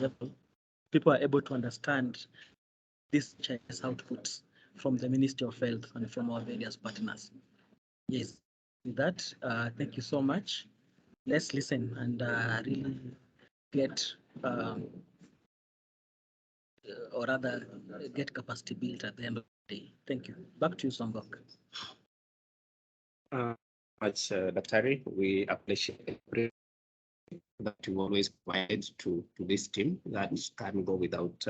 people are able to understand these Chinese outputs from the Ministry of Health and from our various partners. Yes, with that, thank you so much. Let's listen and really get, or rather, get capacity built at the end of the day. Thank you. Back to you, Songok. Much, Dr. We appreciate that you always provide to this team that can go without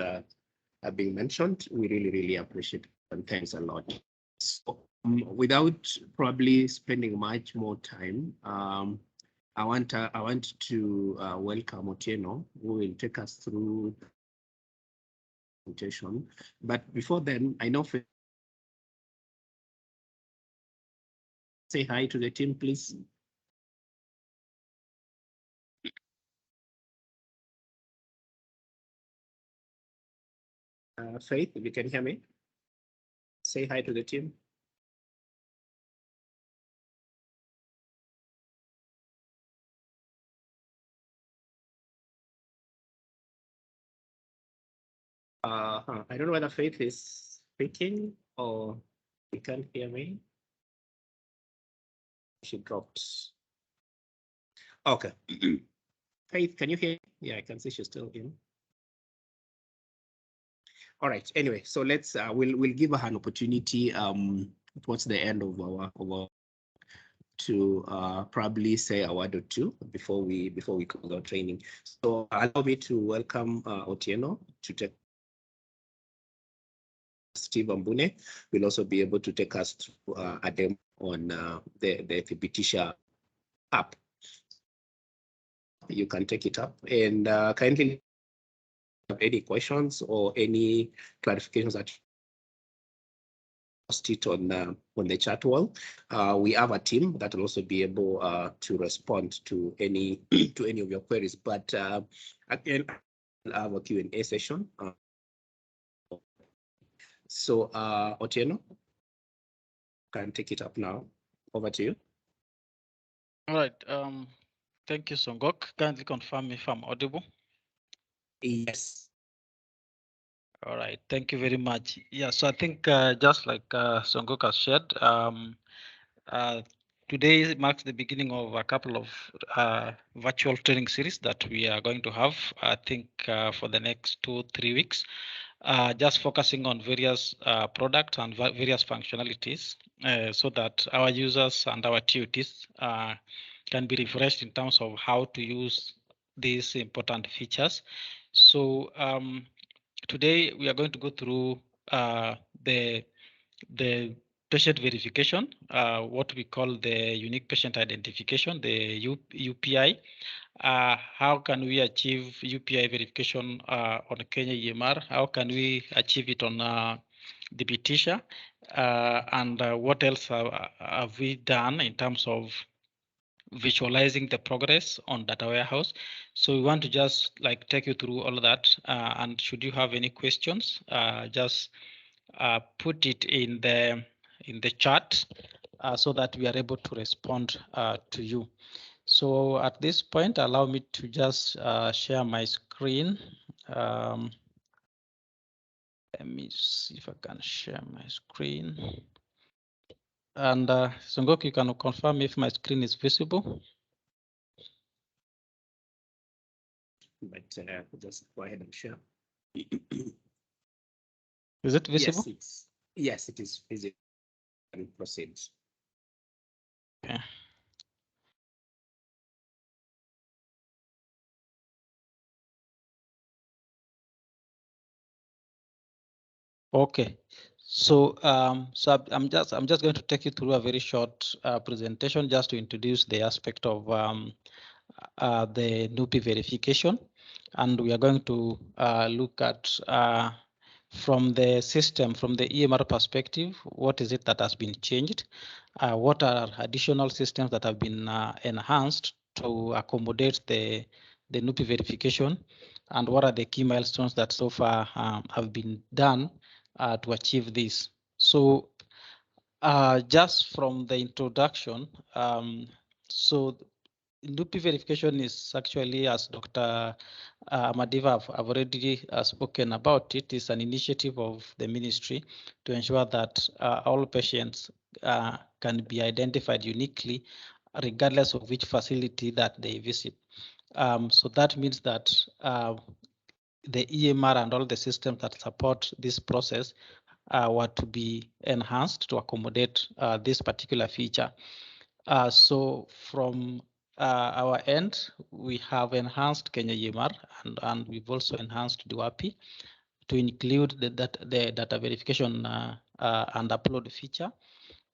being mentioned. We really appreciate it, and thanks a lot. So without probably spending much more time, I want to welcome Otieno, who will take us through the presentation. But before then, I know say hi to the team, please. Faith, if you can hear me, say hi to the team. I don't know whether Faith is speaking or you can't hear me. She dropped. Okay. Faith, can you hear? Yeah, I can see she's still in. All right. Anyway, so let's we'll give her an opportunity towards the end of our to probably say a word or two before we close our training. So allow me to welcome Otieno to take. Steve Ambune will also be able to take us through a demo on the Thibitisha app. You can take it up and kindly have any questions or any clarifications that post it on the chat wall. We have a team that will also be able to respond to any of your queries. But again, we'll have a Q&A session. So Otieno, can take it up now. Over to you. All right. Thank you, Songok. Kindly confirm if I'm audible. Yes. All right. Thank you very much. Yeah. So I think just like Songok has shared, today marks the beginning of a couple of virtual training series that we are going to have, I think, for the next 2-3 weeks, just focusing on various products and various functionalities so that our users and our TUTs can be refreshed in terms of how to use these important features. So today we are going to go through the patient verification, what we call the unique patient identification, the UPI. How can we achieve UPI verification on KenyaEMR? How can we achieve it on Thibitisha? And what else have we done in terms of visualizing the progress on data warehouse? So we want to just like take you through all of that. And should you have any questions, just put it in the chat so that we are able to respond to you. So at this point, allow me to just share my screen. Let me see if I can share my screen. And Songok, you can confirm if my screen is visible. But just go ahead and share. Is it visible? Yes, it is visible. And proceed. Okay. Okay, so I'm just going to take you through a very short presentation just to introduce the aspect of the NUPI verification, and we are going to look at from the system, from the EMR perspective, what is it that has been changed? What are additional systems that have been enhanced to accommodate the NUPI verification? And what are the key milestones that so far have been done to achieve this? So just from the introduction, so NUPI verification is actually, as Dr. Madiva have already spoken about it, is an initiative of the ministry to ensure that all patients can be identified uniquely, regardless of which facility that they visit. So that means that the EMR and all the systems that support this process were to be enhanced to accommodate this particular feature. So from our end, we have enhanced KenyaEMR and we've also enhanced DWAPI to include the data verification and upload feature.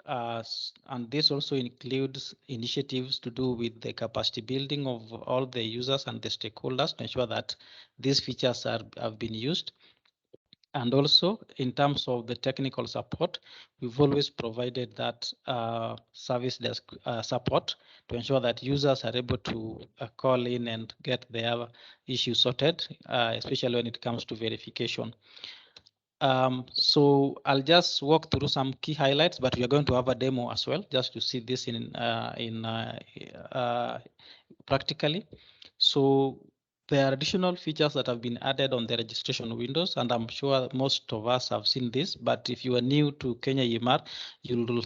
And this also includes initiatives to do with the capacity building of all the users and the stakeholders to ensure that these features have been used. And also, in terms of the technical support, we've always provided that service desk support to ensure that users are able to call in and get their issues sorted, especially when it comes to verification. So I'll just walk through some key highlights, but we are going to have a demo as well, just to see this in practically. So there are additional features that have been added on the registration windows, and I'm sure most of us have seen this, but if you are new to KenyaEMR, you'll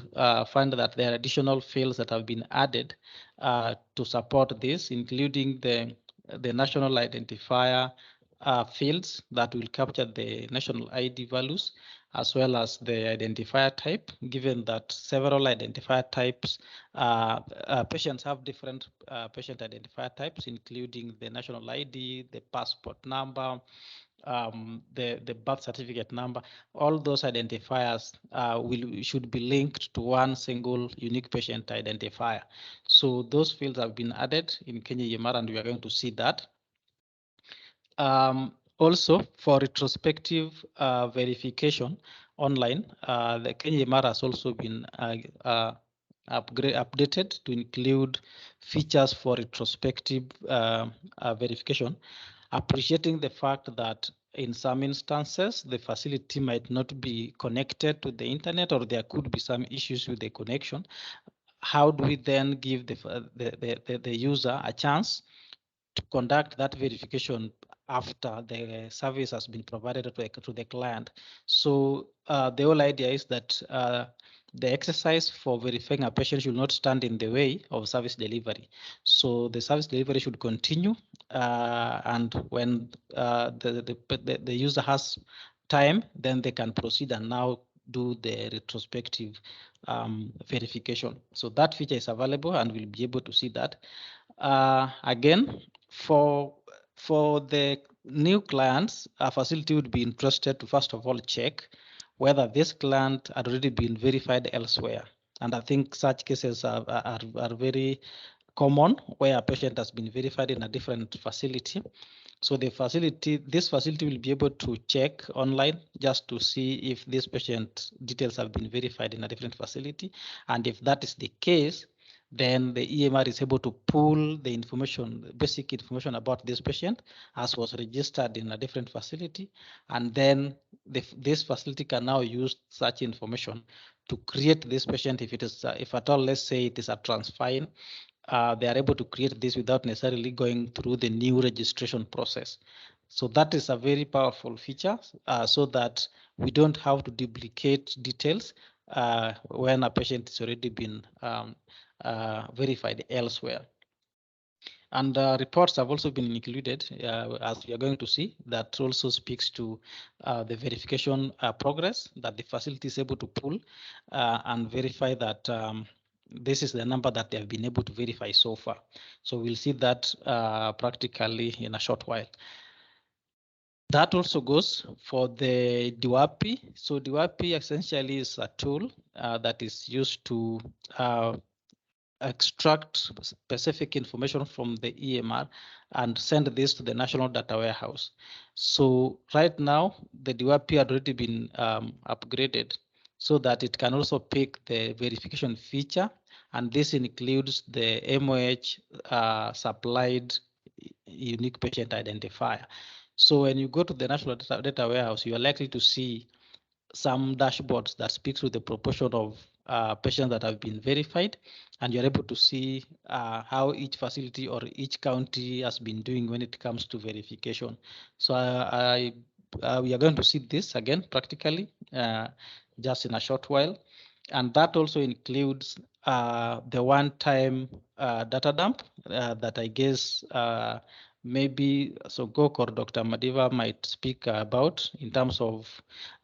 find that there are additional fields that have been added to support this, including the national identifier fields that will capture the national ID values, as well as the identifier type, given that several identifier types, patients have different patient identifier types, including the national ID, the passport number, the birth certificate number. All those identifiers should be linked to one single unique patient identifier. So those fields have been added in KenyaEMR, and we are going to see that. Also, for retrospective verification online, the KenyaEMR has also been updated to include features for retrospective verification, appreciating the fact that in some instances, the facility might not be connected to the internet, or there could be some issues with the connection. How do we then give the user a chance to conduct that verification after the service has been provided to the client? So the whole idea is that the exercise for verifying a patient should not stand in the way of service delivery. So the service delivery should continue, and when the user has time, then they can proceed and now do the retrospective verification. So that feature is available, and we'll be able to see that. Again, for the new clients, a facility would be interested to first of all check whether this client had already been verified elsewhere. And I think such cases are very common, where a patient has been verified in a different facility. So this facility will be able to check online just to see if this patient details have been verified in a different facility. And if that is the case, then the EMR is able to pull the information, basic information about this patient as was registered in a different facility. And then this facility can now use such information to create this patient. If at all, let's say it is a transfine, they are able to create this without necessarily going through the new registration process. So that is a very powerful feature, so that we don't have to duplicate details when a patient has already been verified elsewhere. And reports have also been included, as we are going to see. That also speaks to the verification progress that the facility is able to pull and verify that this is the number that they have been able to verify so far. So we'll see that practically in a short while. That also goes for the DWAPI. So DWAPI essentially is a tool that is used to extract specific information from the EMR and send this to the national data warehouse. So right now, the DWAPI had already been upgraded so that it can also pick the verification feature, and this includes the MOH supplied unique patient identifier. So when you go to the national data warehouse, you are likely to see some dashboards that speaks to the proportion of patients that have been verified, and you're able to see how each facility or each county has been doing when it comes to verification. So we are going to see this again practically just in a short while. And that also includes the one-time data dump that I guess maybe Sogok or Dr. Madiva might speak about in terms of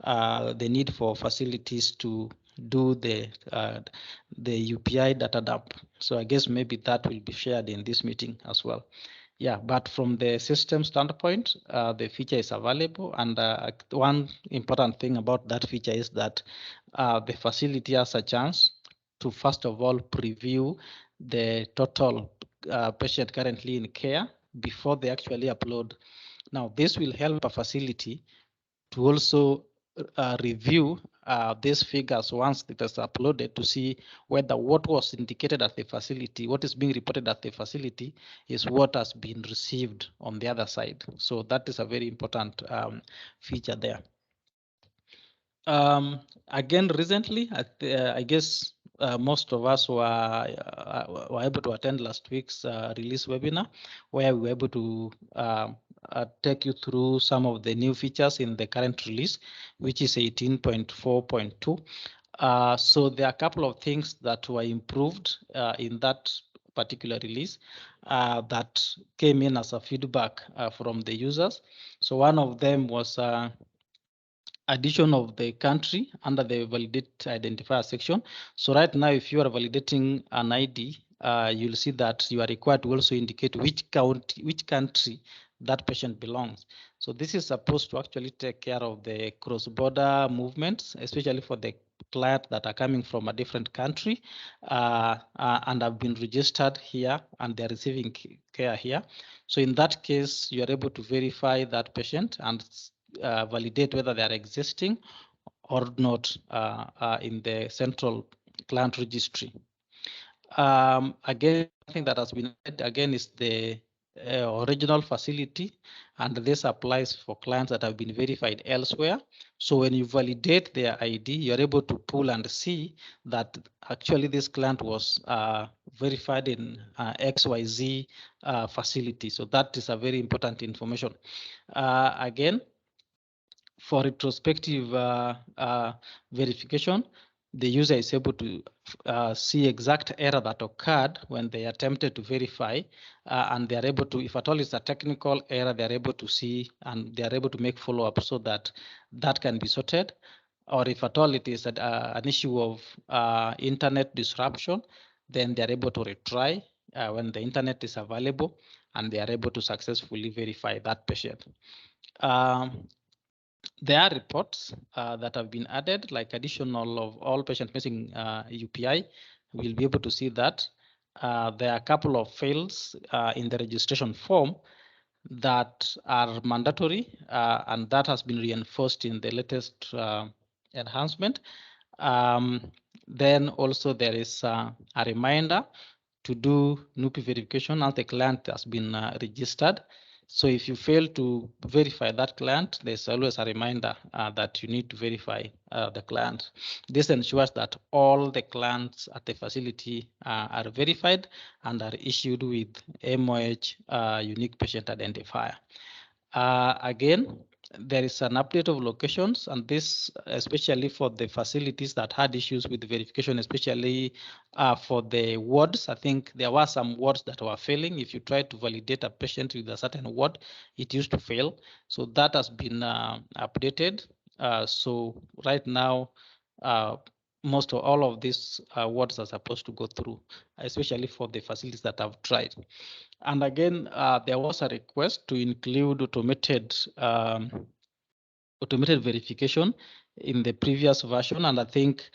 the need for facilities to do the UPI data dump. So I guess maybe that will be shared in this meeting as well. Yeah, but from the system standpoint, the feature is available. And one important thing about that feature is that the facility has a chance to, first of all, preview the total patient currently in care before they actually upload. Now, this will help a facility to also review these figures once it is uploaded to see whether what was indicated at the facility, what is being reported at the facility, is what has been received on the other side. So that is a very important feature there. Again, recently, I guess most of us were able to attend last week's release webinar, where we were able to take you through some of the new features in the current release, which is 18.4.2. So there are a couple of things that were improved in that particular release that came in as a feedback from the users. So one of them was addition of the country under the validate identifier section. So right now, if you are validating an ID, you'll see that you are required to also indicate which country that patient belongs. So this is supposed to actually take care of the cross-border movements, especially for the clients that are coming from a different country and have been registered here and they're receiving care here. So in that case, you are able to verify that patient and validate whether they are existing or not in the central client registry. Again, something that has been added again is the original facility, and this applies for clients that have been verified elsewhere. So when you validate their ID, you're able to pull and see that actually this client was verified in XYZ facility. So that is a very important information. Again, for retrospective verification, the user is able to see exact error that occurred when they attempted to verify, and they are able to, if at all it's a technical error, they are able to see and they are able to make follow-up so that that can be sorted. Or if at all it is an issue of internet disruption, then they are able to retry when the internet is available, and they are able to successfully verify that patient. There are reports that have been added, like additional of all patient missing UPI. We'll be able to see that. There are a couple of fields in the registration form that are mandatory, and that has been reinforced in the latest enhancement. Then also there is a reminder to do NUPI verification as the client has been registered. So if you fail to verify that client, there's always a reminder that you need to verify the client. This ensures that all the clients at the facility are verified and are issued with MOH unique patient identifier. Again, there is an update of locations, and this especially for the facilities that had issues with verification, especially for the wards. I think there were some wards that were failing. If you try to validate a patient with a certain ward, it used to fail. So that has been updated. So right now, most of all of these wards are supposed to go through, especially for the facilities that have tried. And again, there was a request to include automated verification in the previous version, and I think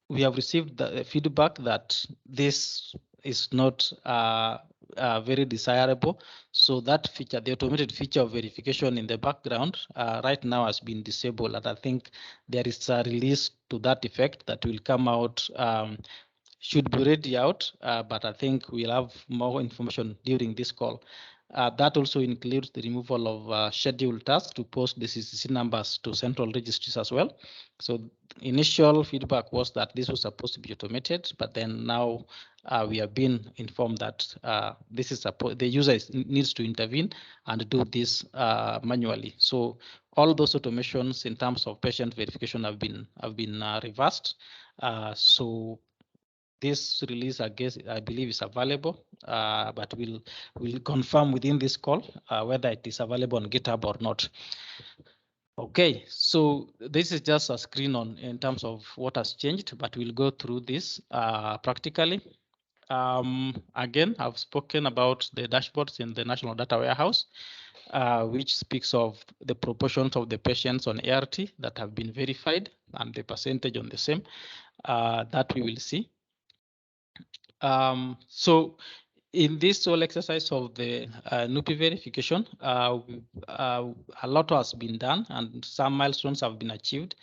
we have received the feedback that this is not very desirable. So that feature, the automated feature of verification in the background, right now has been disabled, and I think there is a release to that effect that will come out. Should be ready out, but I think we'll have more information during this call. That also includes the removal of scheduled tasks to post the CCC numbers to central registries as well. So initial feedback was that this was supposed to be automated, but then now we have been informed that this is the user needs to intervene and do this manually. So all those automations in terms of patient verification have been reversed. So this release, I believe, is available, but we'll confirm within this call whether it is available on GitHub or not. Okay, so this is just a screen on in terms of what has changed, but we'll go through this practically. Again, I've spoken about the dashboards in the National Data Warehouse, which speaks of the proportions of the patients on ART that have been verified and the percentage on the same that we will see. So in this whole exercise of the NUPI verification, a lot has been done and some milestones have been achieved,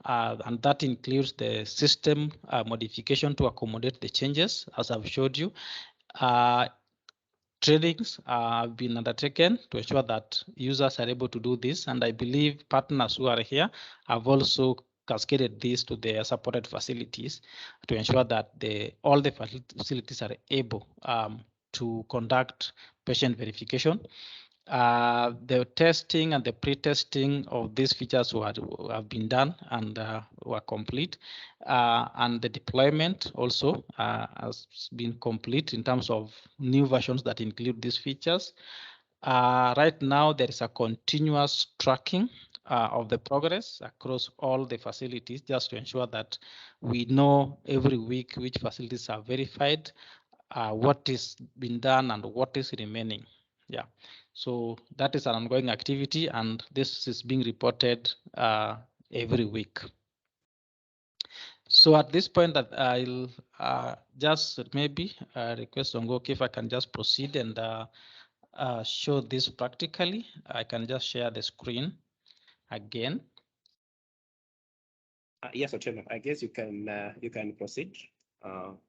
and that includes the system modification to accommodate the changes, as I've showed you. Trainings have been undertaken to ensure that users are able to do this, and I believe partners who are here have also cascaded this to their supported facilities to ensure that all the facilities are able to conduct patient verification. The testing and the pre-testing of these features have been done and were complete, and the deployment also has been complete in terms of new versions that include these features. Right now, there is a continuous tracking of the progress across all the facilities, just to ensure that we know every week which facilities are verified, what is being done, and what is remaining. Yeah, so that is an ongoing activity, and this is being reported every week. So at this point, that I'll just maybe request Ongoki if I can just proceed and show this practically. I can just share the screen again. Yes, Otieno, I guess you can proceed.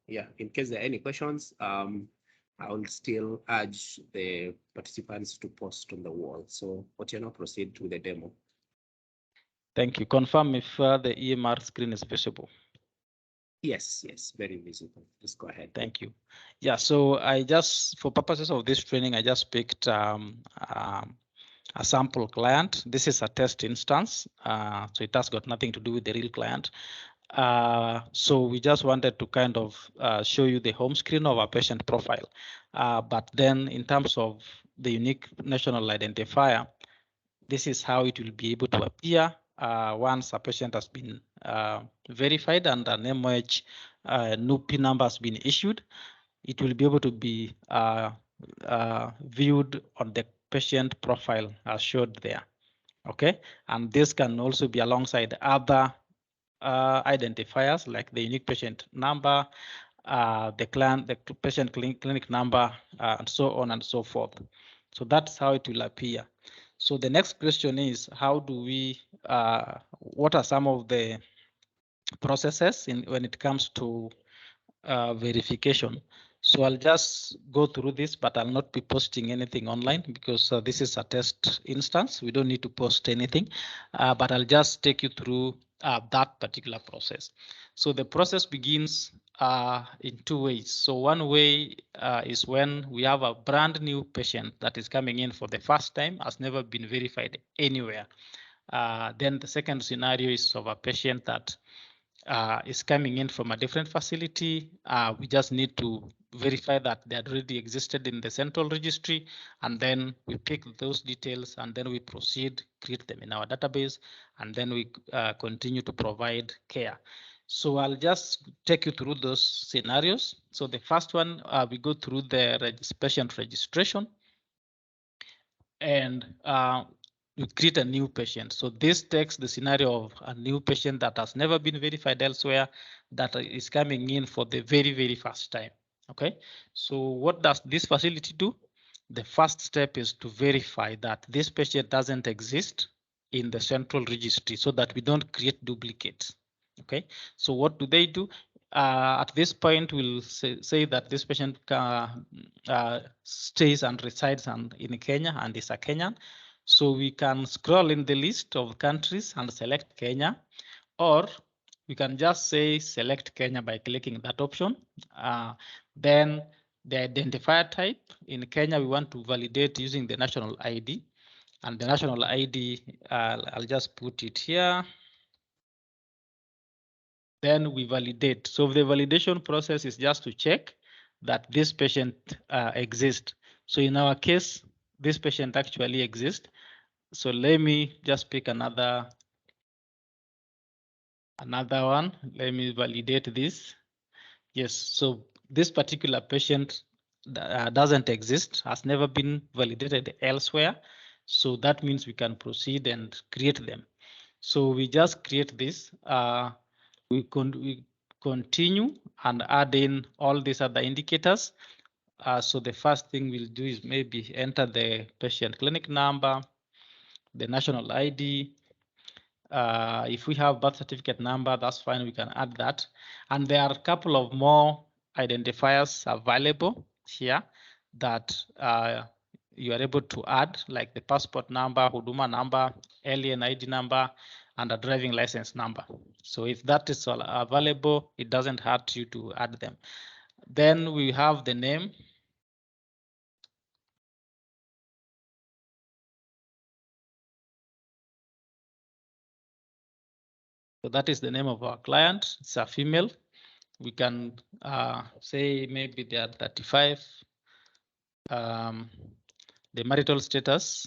Yeah, in case there are any questions, I will still urge the participants to post on the wall. So Otieno, proceed to the demo. Thank you. Confirm if the EMR screen is visible. Yes, very visible. Just go ahead. Thank you. Yeah, so I just, for purposes of this training, I just picked a sample client. This is a test instance, so it has got nothing to do with the real client. So we just wanted to kind of show you the home screen of our patient profile. But then in terms of the unique national identifier, this is how it will be able to appear once a patient has been verified and an MOH NUPI number has been issued. It will be able to be viewed on the patient profile as showed there. Okay, and this can also be alongside other identifiers like the unique patient number, the patient clinic number, and so on and so forth. So that's how it will appear. So the next question is, how do we, what are some of the processes when it comes to verification? So I'll just go through this, but I'll not be posting anything online because this is a test instance. We don't need to post anything, but I'll just take you through that particular process. So the process begins in two ways. So one way is when we have a brand new patient that is coming in for the first time, has never been verified anywhere. Then the second scenario is of a patient that is coming in from a different facility. We just need to verify that they already existed in the central registry, and then we pick those details, and then we proceed, create them in our database, and then we continue to provide care. So I'll just take you through those scenarios. So the first one, we go through the patient registration, and we create a new patient. So this takes the scenario of a new patient that has never been verified elsewhere, that is coming in for the very first time. Okay, so what does this facility do? The first step is to verify that this patient doesn't exist in the central registry so that we don't create duplicates. Okay, so what do? At this point, we'll say that this patient stays and resides in Kenya and is a Kenyan. So we can scroll in the list of countries and select Kenya, or we can just say select Kenya by clicking that option. Then the identifier type in Kenya, we want to validate using the national ID, and the national ID, I'll just put it here. Then we validate. So the validation process is just to check that this patient exists. So in our case, this patient actually exists. So let me just pick another one. Let me validate this. Yes, so this particular patient doesn't exist, has never been validated elsewhere. So that means we can proceed and create them. So we just create this. We continue and add in all these other indicators. So the first thing we'll do is maybe enter the patient clinic number, the national ID. If we have birth certificate number, that's fine, we can add that. And there are a couple of more identifiers available here that you are able to add, like the passport number, Huduma number, alien ID number, and a driving license number. So if that is all available, it doesn't hurt you to add them. Then we have the name. So that is the name of our client. It's a female. We can say maybe they are 35. The marital status,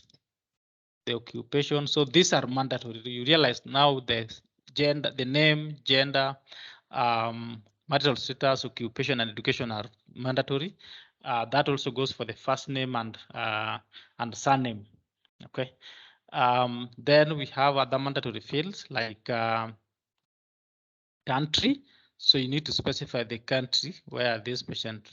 the occupation. So these are mandatory. You realize now the gender, the name, gender, marital status, occupation, and education are mandatory. That also goes for the first name and surname. Okay. Then we have other mandatory fields like country. So you need to specify the country where this patient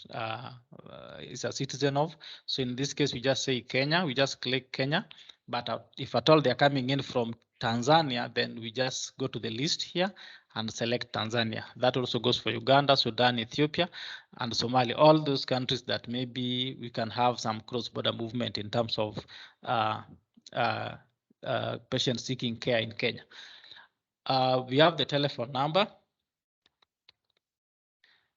is a citizen of. So in this case, we just say Kenya, we just click Kenya. But if at all they're coming in from Tanzania, then we just go to the list here and select Tanzania. That also goes for Uganda, Sudan, Ethiopia, and Somalia. All those countries that maybe we can have some cross-border movement in terms of patients seeking care in Kenya. We have the telephone number,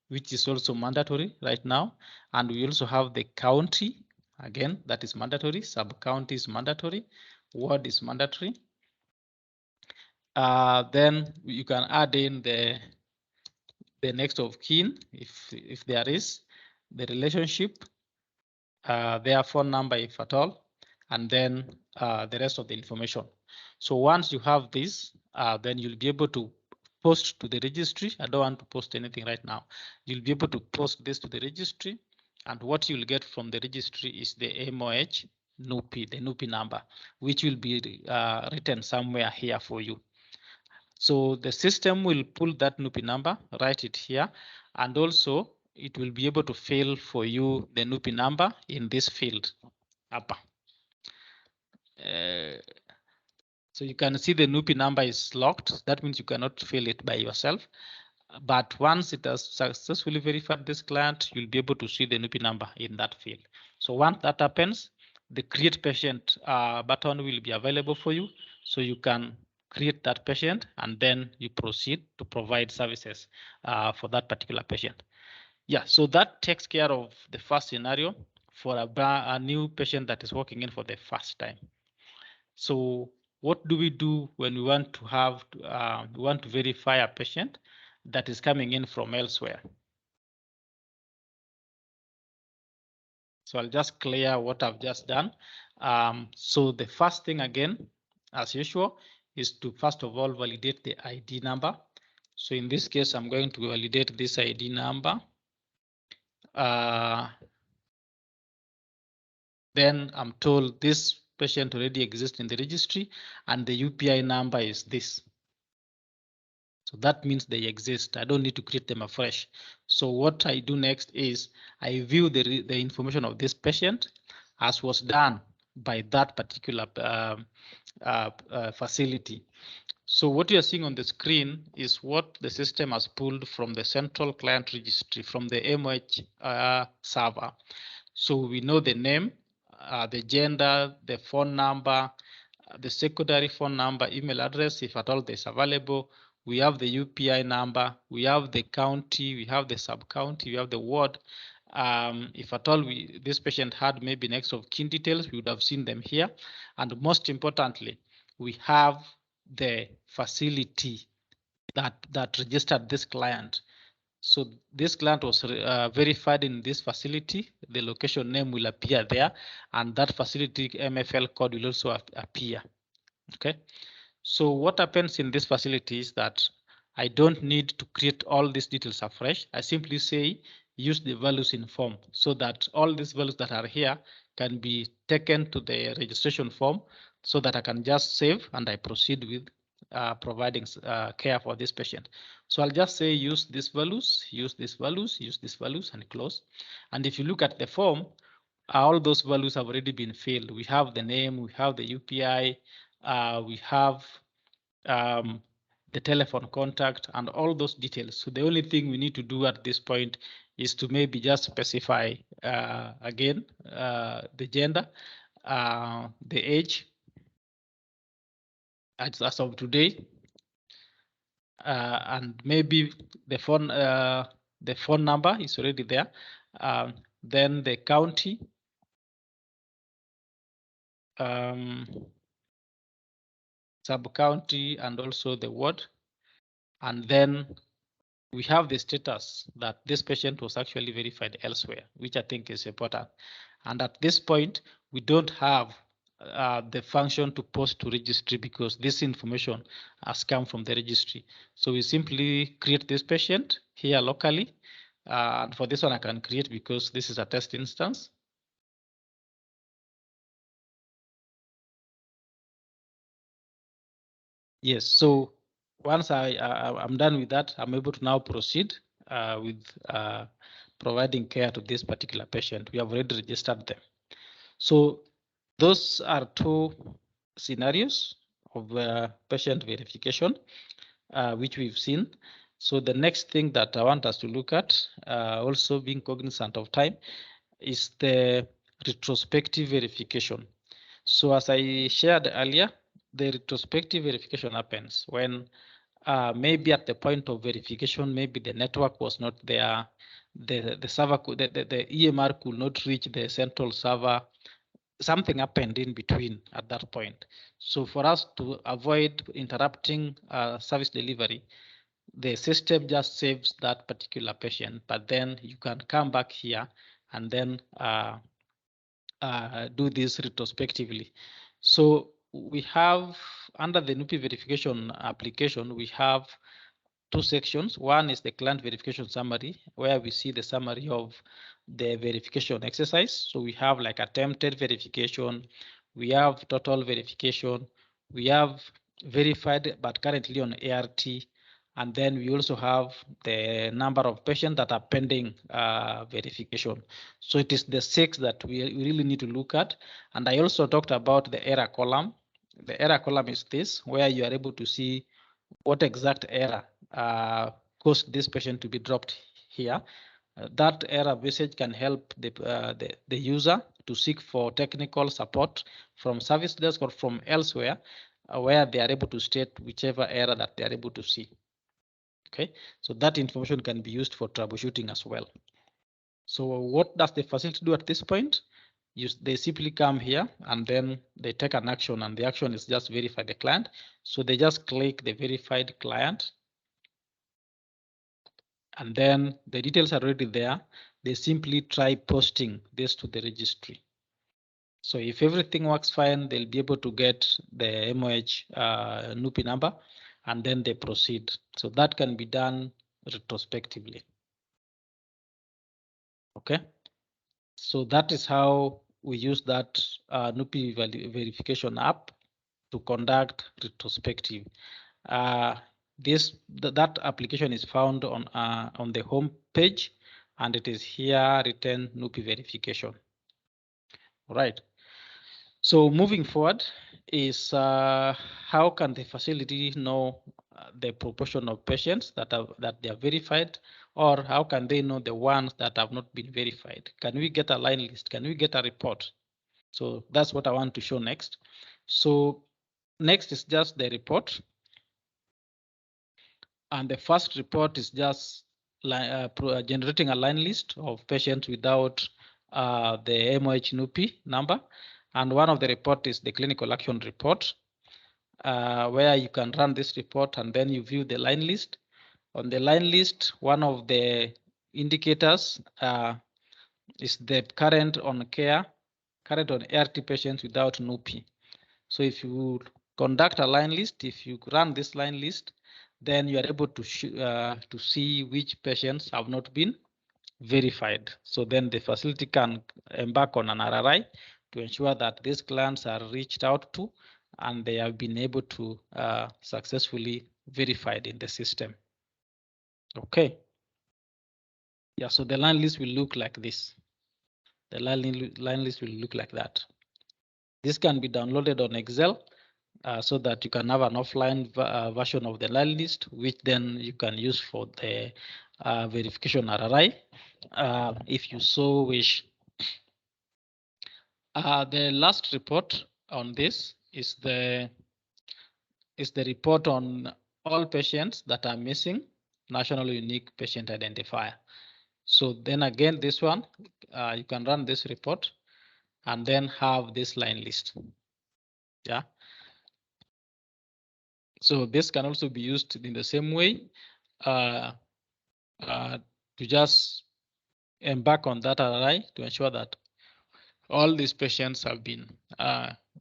which is also mandatory right now. And we also have the county, again, that is mandatory, sub-county is mandatory, ward is mandatory. Then you can add in the next of kin, if there is, the relationship, their phone number if at all, and then the rest of the information. So once you have this, then you'll be able to post to the registry. I don't want to post anything right now. You'll be able to post this to the registry, and what you'll get from the registry is the MOH NUPI, the NUPI number, which will be written somewhere here for you. So the system will pull that NUPI number, write it here, and also it will be able to fill for you the NUPI number in this field. So you can see the NUPI number is locked. That means you cannot fill it by yourself. But once it has successfully verified this client, you'll be able to see the NUPI number in that field. So once that happens, the create patient button will be available for you. So you can create that patient and then you proceed to provide services for that particular patient. Yeah, so that takes care of the first scenario for a new patient that is walking in for the first time. So what do we do when we want to have we want to verify a patient that is coming in from elsewhere? So I'll just clear what I've just done. So the first thing again, as usual, is to first of all validate the ID number. So in this case, I'm going to validate this ID number. Then I'm told this patient already exists in the registry and the UPI number is this. So that means they exist. I don't need to create them afresh. So what I do next is I view the information of this patient as was done by that particular facility. So what you are seeing on the screen is what the system has pulled from the central client registry, from the MOH server. So we know the name, the gender, the phone number, the secondary phone number, email address, if at all there's available. We have the UPI number, we have the county, we have the sub-county, we have the ward. If at all this patient had maybe next of kin details, we would have seen them here. And most importantly, we have the facility that registered this client. So this client was verified in this facility. The location name will appear there, and that facility MFL code will also appear. Okay. So what happens in this facility is that I don't need to create all these details afresh. I simply say use the values in form so that all these values that are here can be taken to the registration form so that I can just save and I proceed with providing care for this patient. So I'll just say use these values, use these values, use these values, and close. And if you look at the form, all those values have already been filled. We have the name, we have the UPI, we have the telephone contact and all those details. So the only thing we need to do at this point is to maybe just specify again the gender, the age as of today, and maybe the phone number is already there. Then the county, sub-county, and also the ward. And then we have the status that this patient was actually verified elsewhere, which I think is important. And at this point, we don't have the function to post to registry because this information has come from the registry. So we simply create this patient here locally. And for this one, I can create because this is a test instance. Yes, so once I'm done with that, I'm able to now proceed with providing care to this particular patient. We have already registered them. So those are two scenarios of patient verification, which we've seen. So the next thing that I want us to look at, also being cognizant of time, is the retrospective verification. So as I shared earlier, the retrospective verification happens when maybe at the point of verification, maybe the network was not there, the server could, the EMR could not reach the central server. Something happened in between at that point. So for us to avoid interrupting service delivery, the system just saves that particular patient, but then you can come back here and then do this retrospectively. So we have under the NUPI verification application, we have two sections. One is the client verification summary, where we see the summary of the verification exercise. So we have like attempted verification, we have total verification, we have verified but currently on ART, and then we also have the number of patients that are pending verification. So it is the 6 that we really need to look at. And I also talked about the error column. The error column is this, where you are able to see what exact error caused this patient to be dropped here. That error message can help the user to seek for technical support from service desk or from elsewhere where they are able to state whichever error that they are able to see. Okay, so that information can be used for troubleshooting as well. So what does the facility do at this point? They simply come here and then they take an action, and the action is just verify the client. So they just click the verified client, and then the details are already there. They simply try posting this to the registry. So if everything works fine, they'll be able to get the MOH NUPI number, and then they proceed. So that can be done retrospectively. Okay, so that is how we use that NUPI verification app to conduct retrospective. That application is found on the home page, and it is here written NUPI verification. All right. So moving forward, is how can the facility know the proportion of patients that they are verified, or how can they know the ones that have not been verified? Can we get a line list? Can we get a report? So that's what I want to show next. So next is just the report. And the first report is just generating a line list of patients without the MOH NUPI number. And one of the report is the clinical action report, where you can run this report and then you view the line list. On the line list, one of the indicators is the current on ART patients without NUPI. So if you conduct a line list, if you run this line list, then you are able to see which patients have not been verified. So then the facility can embark on an RRI to ensure that these clients are reached out to and they have been able to successfully verified in the system. Okay. Yeah, so the line list will look like this. The line list will look like that. This can be downloaded on Excel so that you can have an offline version of the line list, which then you can use for the verification RRI if you so wish. The last report on this is the report on all patients that are missing national unique patient identifier. So then again, this one, you can run this report and then have this line list. Yeah. So this can also be used in the same way to just embark on that RRI to ensure that all these patients have been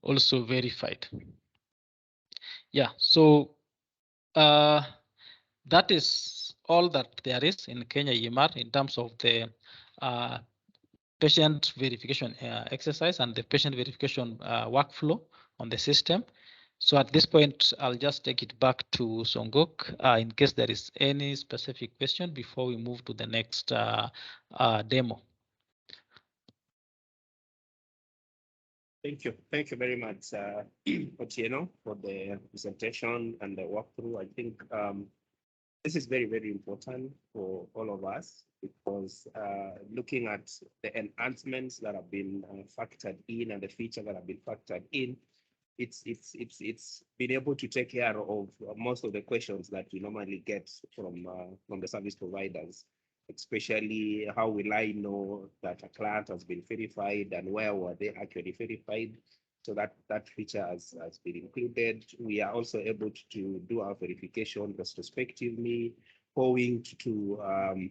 also verified. Yeah, so that is all that there is in KenyaEMR in terms of the patient verification exercise and the patient verification workflow on the system. So at this point, I'll just take it back to Songok in case there is any specific question before we move to the next demo. Thank you. Thank you very much, Otieno, for the presentation and the walkthrough. I think this is very, very important for all of us because looking at the enhancements that have been factored in and the features that have been factored in, it's been able to take care of most of the questions that we normally get from the service providers, especially how will I know that a client has been verified and where were they actually verified. So that feature has been included. We are also able to do our verification retrospectively, owing to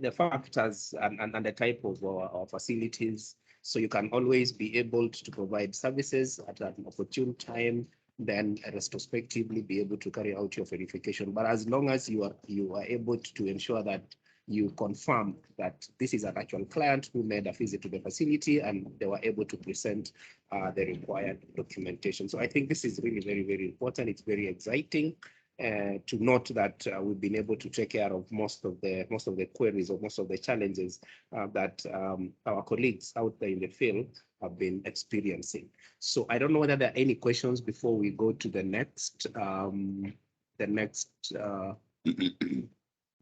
the factors and the type of our facilities. So you can always be able to provide services at an opportune time, then retrospectively be able to carry out your verification. But as long as you are able to ensure that you confirm that this is an actual client who made a visit to the facility and they were able to present the required documentation. So I think this is really very, very important. It's very exciting to note that we've been able to take care of most of the queries or most of the challenges that our colleagues out there in the field have been experiencing. So I don't know whether there are any questions before we go to the next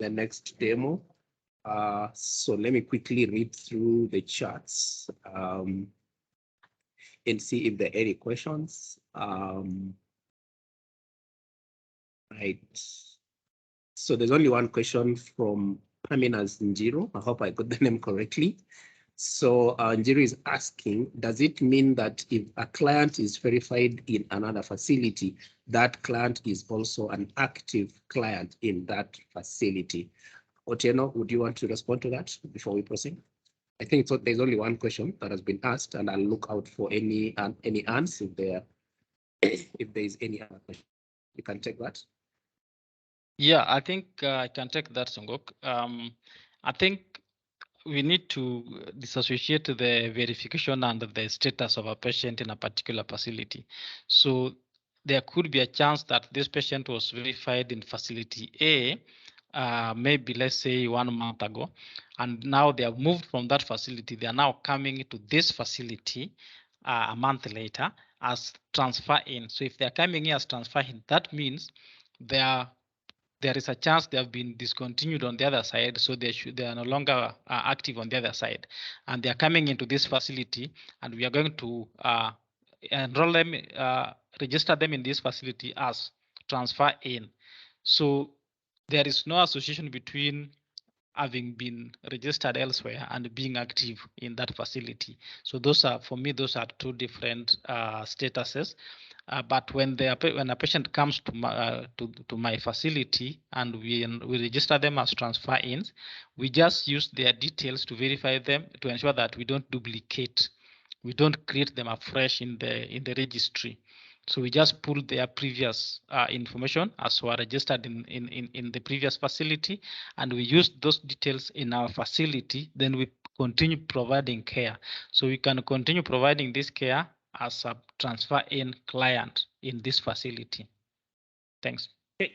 the next demo. So let me quickly read through the charts and see if there are any questions. Right. So there's only one question from Paminas Njiro. I hope I got the name correctly. So Njiro is asking, does it mean that if a client is verified in another facility, that client is also an active client in that facility? Otieno, would you want to respond to that before we proceed? I think there's only one question that has been asked, and I'll look out for any answer if there is any other question. You can take that. Yeah, I think I can take that, Songok. I think we need to disassociate the verification and the status of a patient in a particular facility. So there could be a chance that this patient was verified in facility A, maybe let's say 1 month ago, and now they have moved from that facility. They are now coming to this facility a month later, as transfer in. So if they're coming in as transfer in, that means there is a chance they have been discontinued on the other side, so they are no longer active on the other side, and they are coming into this facility, and we are going to enroll them, register them in this facility as transfer in. So there is no association between having been registered elsewhere and being active in that facility. So those are, for me, those are two different statuses. But when a patient comes to my facility and we register them as transfer ins, we just use their details to verify them to ensure that we don't duplicate, we don't create them afresh in the registry. So we just pull their previous information as were registered in the previous facility, and we use those details in our facility. Then we continue providing care. So we can continue providing this care as a transfer in client in this facility. Thanks. Okay.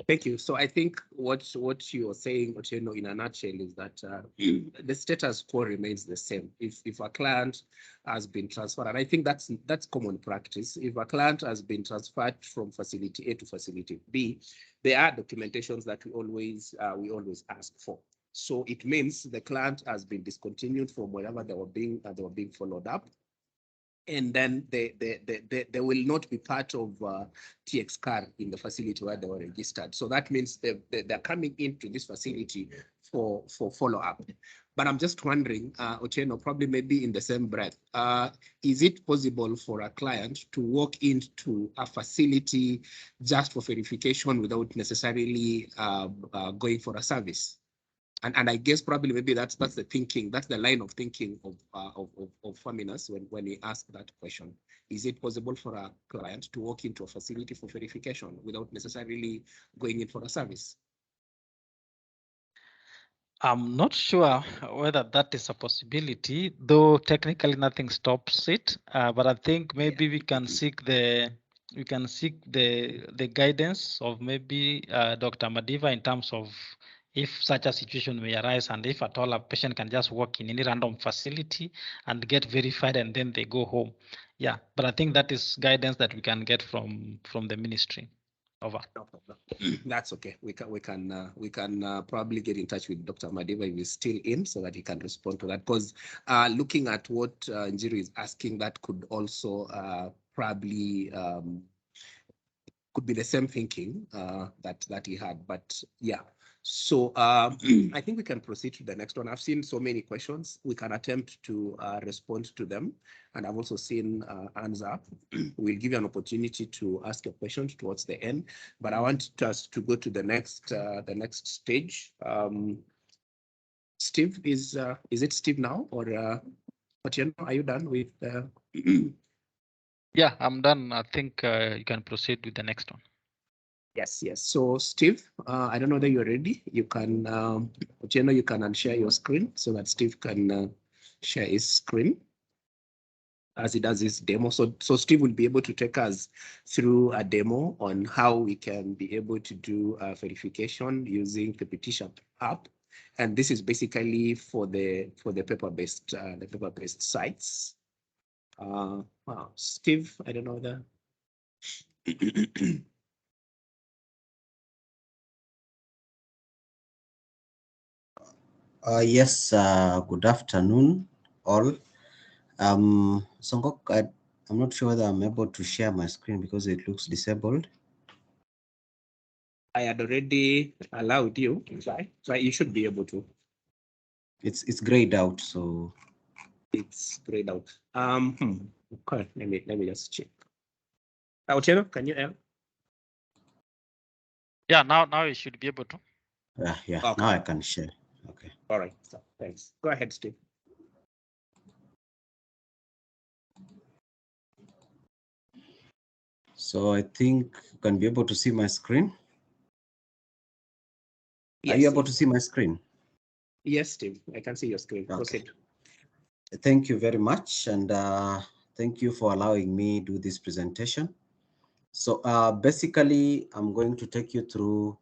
Thank you. So I think what you're saying, in a nutshell, is that the status quo remains the same. If a client has been transferred, and I think that's common practice. If a client has been transferred from facility A to facility B, there are documentations that we always ask for. So it means the client has been discontinued from wherever they were being followed up, and then they will not be part of TXCAR in the facility where they were registered. So that means they're coming into this facility for follow-up. But I'm just wondering, Otieno, probably maybe in the same breath, is it possible for a client to walk into a facility just for verification without necessarily going for a service? And I guess probably maybe that's the thinking, that's the line of thinking of Faminas when he asked that question. Is it possible for a client to walk into a facility for verification without necessarily going in for a service? I'm not sure whether that is a possibility, though technically nothing stops it. But I think maybe we can seek the guidance of maybe Dr. Madiva in terms of if such a situation may arise, and if at all a patient can just walk in any random facility and get verified and then they go home. Yeah, but I think that is guidance that we can get from the ministry. Over. No problem. That's okay. We can probably get in touch with Dr. Madiva if he's still in, so that he can respond to that. Because looking at what Njiri is asking, that could also probably could be the same thinking that he had. But yeah. So I think we can proceed to the next one. I've seen so many questions. We can attempt to respond to them. And I've also seen hands up. We'll give you an opportunity to ask your question towards the end. But I want us to go to the next stage. Steve, is it Steve now, or are you done with? Yeah, I'm done. I think you can proceed with the next one. Yes. So Steve, I don't know that you're ready. You can, you can unshare your screen so that Steve can share his screen as he does his demo. So Steve will be able to take us through a demo on how we can be able to do verification using the Thibitisha app. And this is basically for the paper-based sites. Wow, Steve, I don't know that. Yes, good afternoon, all. Songok, I'm not sure whether I'm able to share my screen because it looks disabled. I had already allowed you, so you should be able to. It's grayed out, so. It's grayed out. Okay, let me just check. Otieno, can you help? Yeah, now you should be able to. Yeah, okay. Now I can share. Okay. All right, so thanks. Go ahead, Steve. So I think you can be able to see my screen. Yes, are you able to see my screen? Yes, Steve, I can see your screen. Okay. Proceed. Thank you very much, and thank you for allowing me to do this presentation. So basically, I'm going to take you through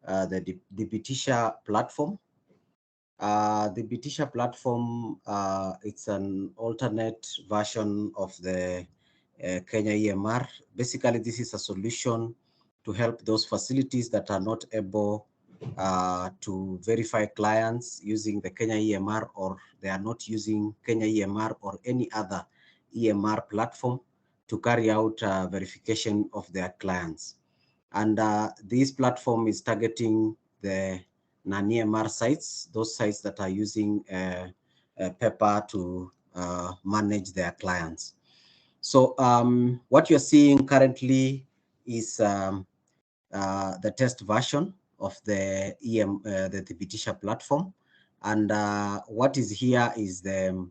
the Thibitisha platform. The Thibitisha platform, it's an alternate version of the KenyaEMR. Basically, this is a solution to help those facilities that are not able to verify clients using the KenyaEMR, or they are not using KenyaEMR or any other EMR platform to carry out verification of their clients. And this platform is targeting the non-EMR sites, those sites that are using paper to manage their clients. So what you're seeing currently is the test version of the the Thibitisha platform, and what is here is the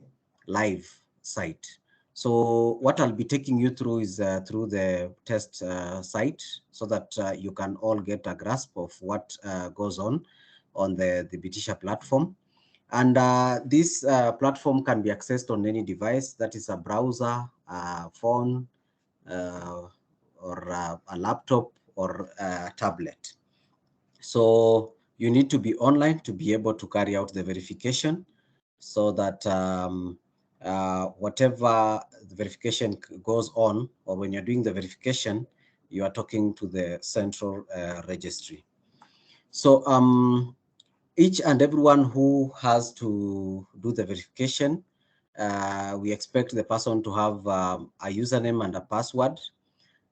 live site. So what I'll be taking you through is through the test site, so that you can all get a grasp of what goes on the Thibitisha platform. And this platform can be accessed on any device, that is a browser, phone, or a laptop, or a tablet. So you need to be online to be able to carry out the verification, so that whatever the verification goes on, or when you're doing the verification, you are talking to the central registry. So each and everyone who has to do the verification, we expect the person to have a username and a password.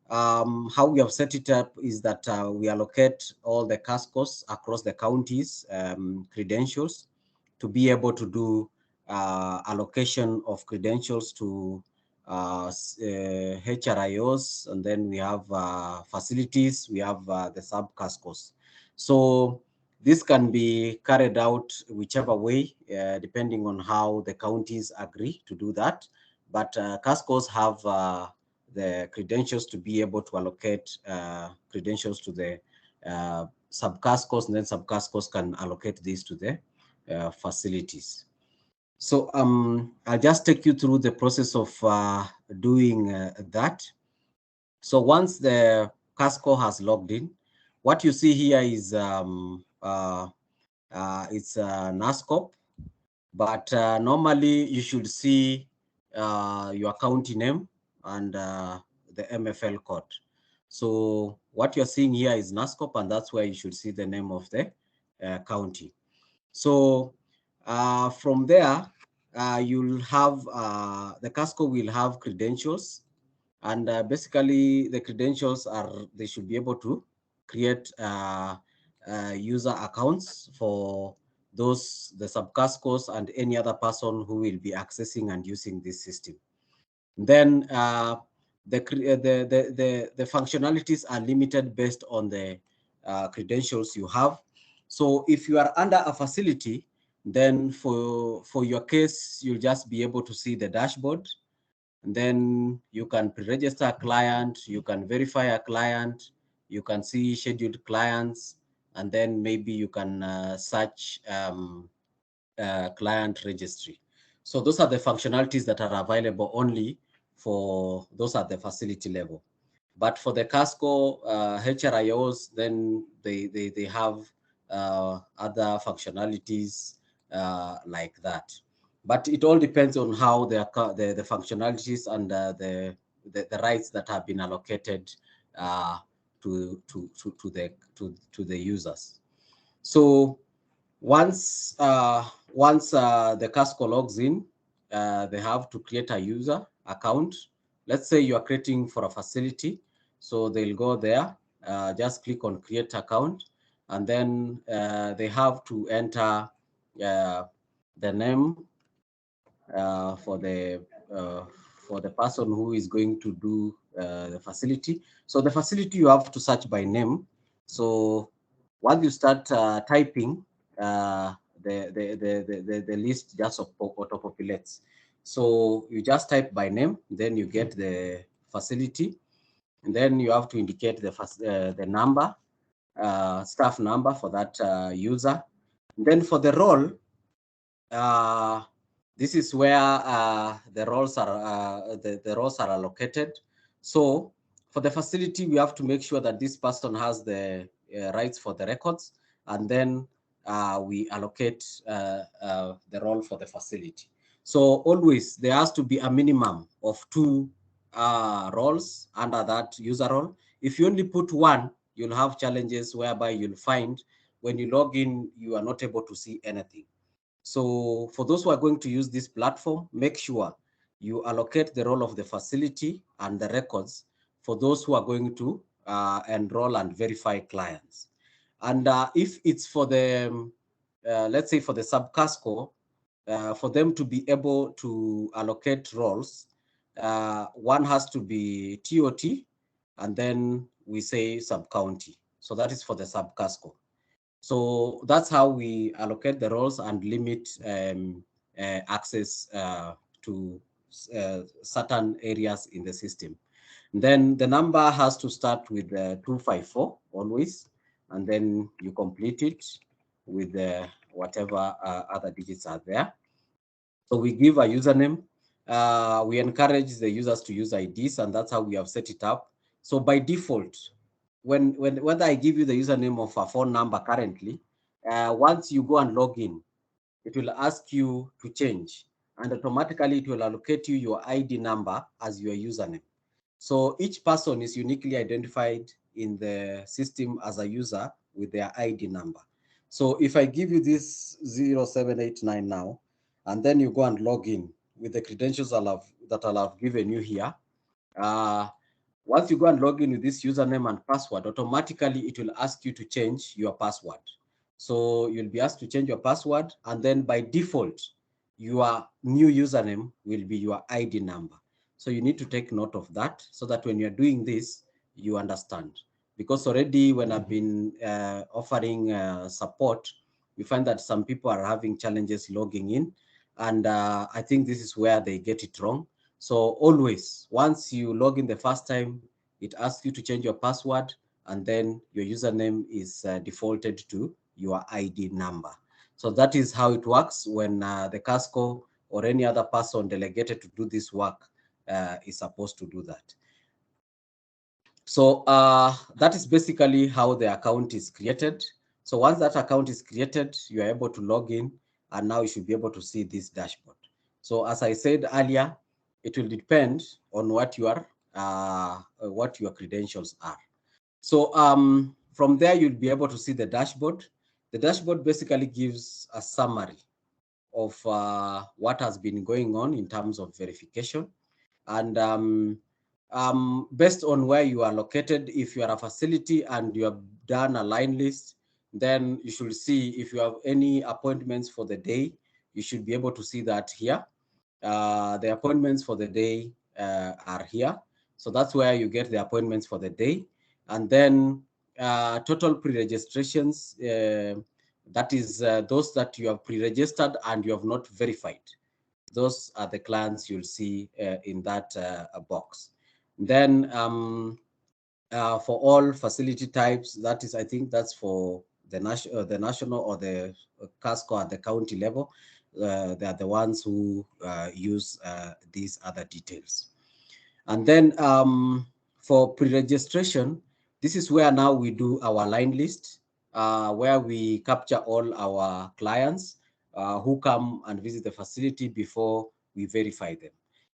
How we have set it up is that we allocate all the CASCOs across the counties credentials to be able to do allocation of credentials to HRIOs, and then we have facilities, we have the sub-CASCOs. So this can be carried out whichever way, depending on how the counties agree to do that. But CASCOs have the credentials to be able to allocate credentials to the sub-CASCOs, and then sub-CASCOs can allocate these to the facilities. So I'll just take you through the process of doing that. So once the CASCO has logged in, what you see here is it's NASCOP, but normally you should see your county name and the MFL code. So what you're seeing here is NASCOP, and that's where you should see the name of the county. So from there, you'll have, the CASCO will have credentials, and basically the credentials are, they should be able to create user accounts for those, the sub-CASCOs and any other person who will be accessing and using this system. Then the functionalities are limited based on the credentials you have. So if you are under a facility, then for your case, you'll just be able to see the dashboard. And then you can pre-register a client, you can verify a client, you can see scheduled clients, and then maybe you can search client registry. So those are the functionalities that are available only for those at the facility level. But for the CASCO HRIOs, then they have other functionalities like that. But it all depends on how the functionalities and the rights that have been allocated to the users. So once the CASCO logs in, they have to create a user account. Let's say you are creating for a facility, so they'll go there, just click on create account, and then they have to enter the name for the person who is going to do the facility. So the facility you have to search by name. So once you start typing, the list just auto-populates. So you just type by name, then you get the facility, and then you have to indicate the number, staff number for that user. And then for the role, this is where the roles are the roles are allocated. So for the facility, we have to make sure that this person has the rights for the records, and then we allocate the role for the facility. So always there has to be a minimum of 2 roles under that user role. If you only put one, you'll have challenges whereby you'll find when you log in, you are not able to see anything. So for those who are going to use this platform, make sure you allocate the role of the facility and the records for those who are going to enroll and verify clients. And if it's for the, let's say for the sub-CASCO, for them to be able to allocate roles, one has to be TOT, and then we say sub-county. So that is for the sub-CASCO. So that's how we allocate the roles and limit access to certain areas in the system. Then the number has to start with 254 always, and then you complete it with whatever other digits are there. So we give a username. We encourage the users to use IDs, and that's how we have set it up. So by default, whether I give you the username of a phone number currently, once you go and log in, it will ask you to change, and automatically it will allocate you your ID number as your username. So each person is uniquely identified in the system as a user with their ID number. So if I give you this 0789 now, and then you go and log in with the credentials that I'll have given you here, once you go and log in with this username and password, automatically it will ask you to change your password. So you'll be asked to change your password, and then by default, your new username will be your ID number. So you need to take note of that so that when you're doing this, you understand. Because already when I've been offering support, we find that some people are having challenges logging in. And I think this is where they get it wrong. So always, once you log in the first time, it asks you to change your password, and then your username is defaulted to your ID number. So that is how it works when the CASCO or any other person delegated to do this work is supposed to do that. So that is basically how the account is created. So once that account is created, you are able to log in, and now you should be able to see this dashboard. So as I said earlier, it will depend on what your credentials are. So from there, you'll be able to see the dashboard. The dashboard basically gives a summary of what has been going on in terms of verification. And based on where you are located, if you are a facility and you have done a line list, then you should see if you have any appointments for the day, you should be able to see that here. The appointments for the day are here. So that's where you get the appointments for the day. And then total pre-registrations, that is those that you have pre-registered and you have not verified. Those are the clients you'll see in that box. Then for all facility types, that is, I think that's for the national or the CASCO at the county level. They are the ones who use these other details. And then for pre-registration, this is where now we do our line list, where we capture all our clients who come and visit the facility before we verify them.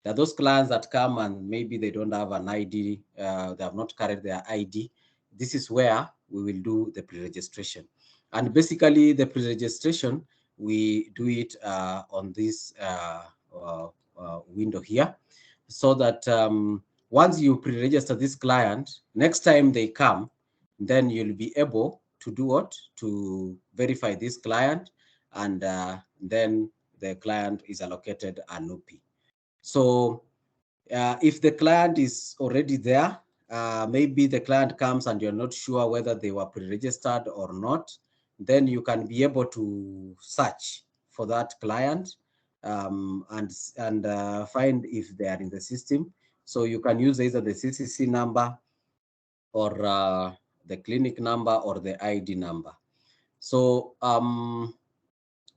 There are those clients that come and maybe they don't have an ID, they have not carried their ID. This is where we will do the pre-registration. And basically the pre-registration, we do it on this window here, so that once you pre-register this client, next time they come, then you'll be able to do what? To verify this client, and then the client is allocated a NUPI. So if the client is already there, maybe the client comes and you're not sure whether they were pre-registered or not, then you can be able to search for that client and find if they are in the system. So you can use either the CCC number or the clinic number or the ID number. So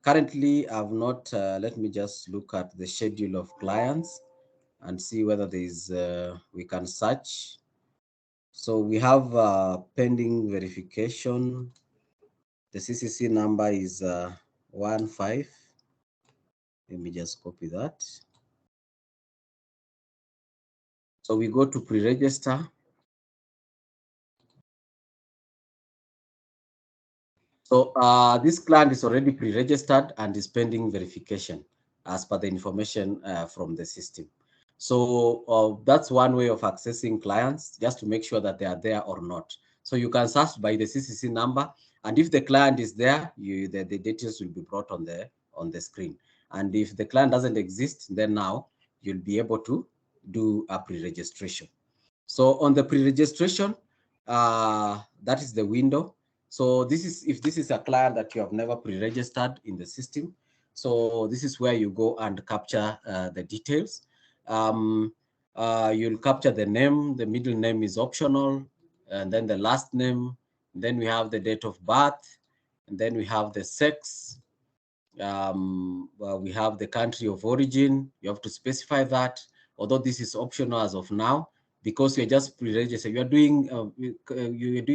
currently I've not, let me just look at the schedule of clients and see whether there is, we can search. So we have pending verification. The CCC number is 15. Let me just copy that. So we go to pre-register. So this client is already pre-registered and is pending verification as per the information from the system. So that's one way of accessing clients, just to make sure that they are there or not. So you can search by the CCC number, and if the client is there, the details will be brought on the screen. And if the client doesn't exist, then now you'll be able to do a pre-registration. So on the pre-registration, that is the window. So this is, if this is a client that you have never pre-registered in the system, so this is where you go and capture the details. You'll capture the name, the middle name is optional, and then the last name, then we have the date of birth, and then we have the sex, we have the country of origin. You have to specify that, although this is optional as of now, because you're just pre-registered. You're doing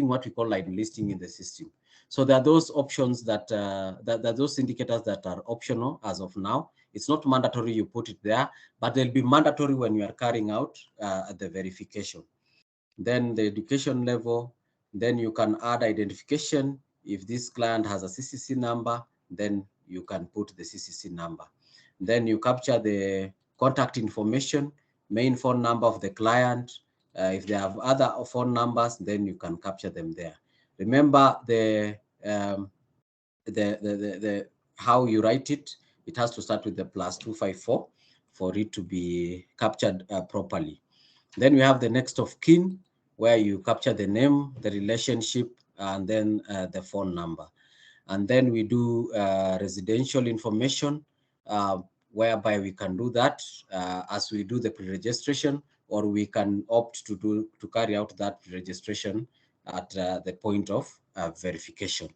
what we call like listing in the system. So there are those options that those indicators that are optional as of now. It's not mandatory you put it there, but they'll be mandatory when you are carrying out the verification. Then the education level, then you can add identification. If this client has a CCC number, then you can put the CCC number. Then you capture the contact information, main phone number of the client. If they have other phone numbers, then you can capture them there. Remember how you write it. It has to start with the +254 for it to be captured properly. Then we have the next of kin, where you capture the name, the relationship, and then the phone number. And then we do residential information, whereby we can do that as we do the pre-registration, or we can opt to carry out that registration at the point of verification.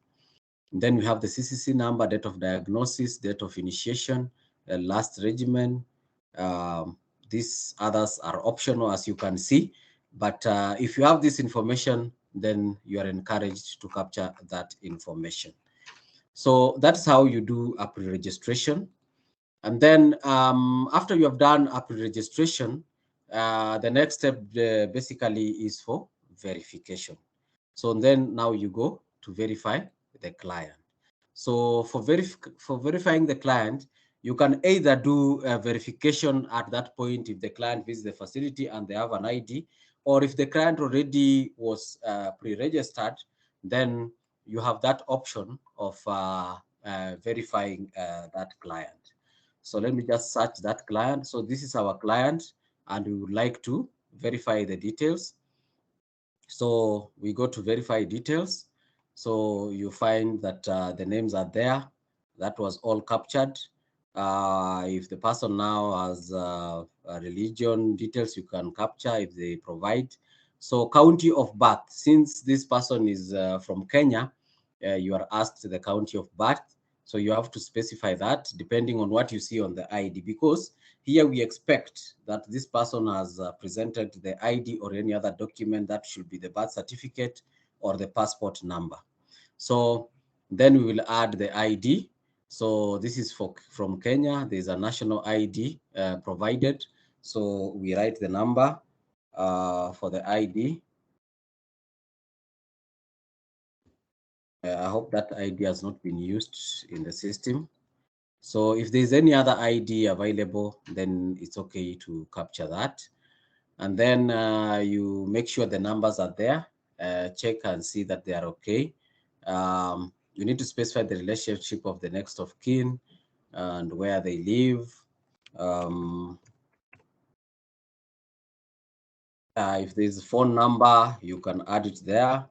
Then we have the CCC number, date of diagnosis, date of initiation, last regimen. These others are optional, as you can see. But if you have this information, then you are encouraged to capture that information. So that's how you do a pre-registration. And then after you have done a pre-registration, the next step basically is for verification. So then now you go to verify the client. So for verifying the client, you can either do a verification at that point if the client visits the facility and they have an ID, or if the client already was pre-registered, then you have that option of verifying that client. So let me just search that client. So this is our client, and we would like to verify the details. So we go to verify details. So you find that the names are there. That was all captured. If the person now has religion details, you can capture if they provide. So county of birth, since this person is from Kenya, you are asked the county of birth. So you have to specify that depending on what you see on the ID, because here we expect that this person has presented the ID or any other document that should be the birth certificate or the passport number. So then we will add the ID. So this is from Kenya. There's a national ID provided. So we write the number for the ID. I hope that ID has not been used in the system. So if there's any other ID available, then it's okay to capture that. And then you make sure the numbers are there, check and see that they are okay. You need to specify the relationship of the next of kin and where they live. If there's a phone number, you can add it there.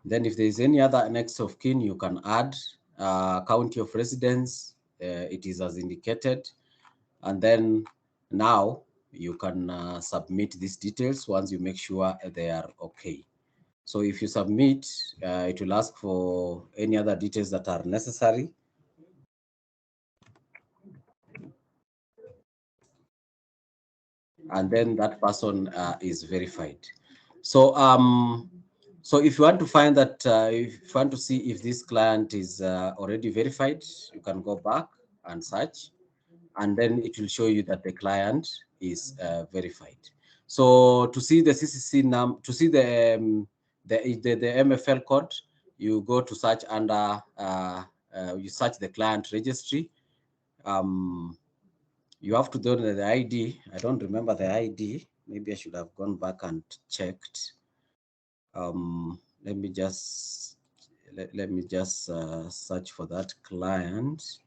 Then if there's any other next of kin, you can add county of residence. It is as indicated. And then now you can submit these details once you make sure they are okay. So if you submit, it will ask for any other details that are necessary. And then that person is verified. So So if you want to find that, if you want to see if this client is already verified, you can go back and search, and then it will show you that the client is verified. So to see the CCC to see the MFL code, you go to search under you search the client registry. You have to do the ID. I don't remember the ID. Maybe I should have gone back and checked. Let me just search for that client.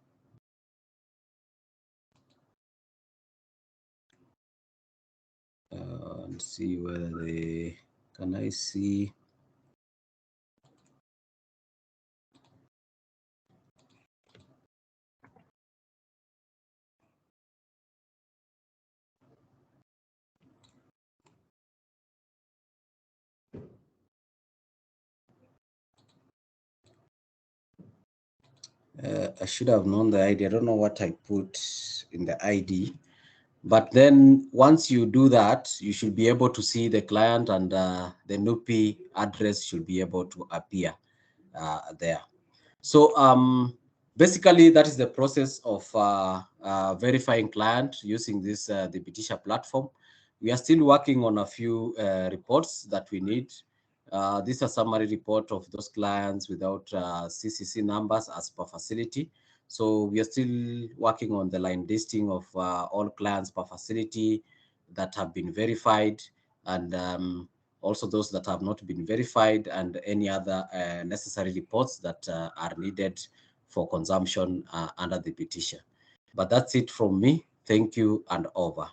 And see whether they can I see. I should have known the ID. I don't know what I put in the ID. But then once you do that, you should be able to see the client, and the NUPI address should be able to appear there. So basically, that is the process of verifying client using this Thibitisha platform. We are still working on a few reports that we need. This is a summary report of those clients without CCC numbers as per facility. So we are still working on the line listing of all clients per facility that have been verified, and also those that have not been verified, and any other necessary reports that are needed for consumption under the Thibitisha. But that's it from me. Thank you, and over.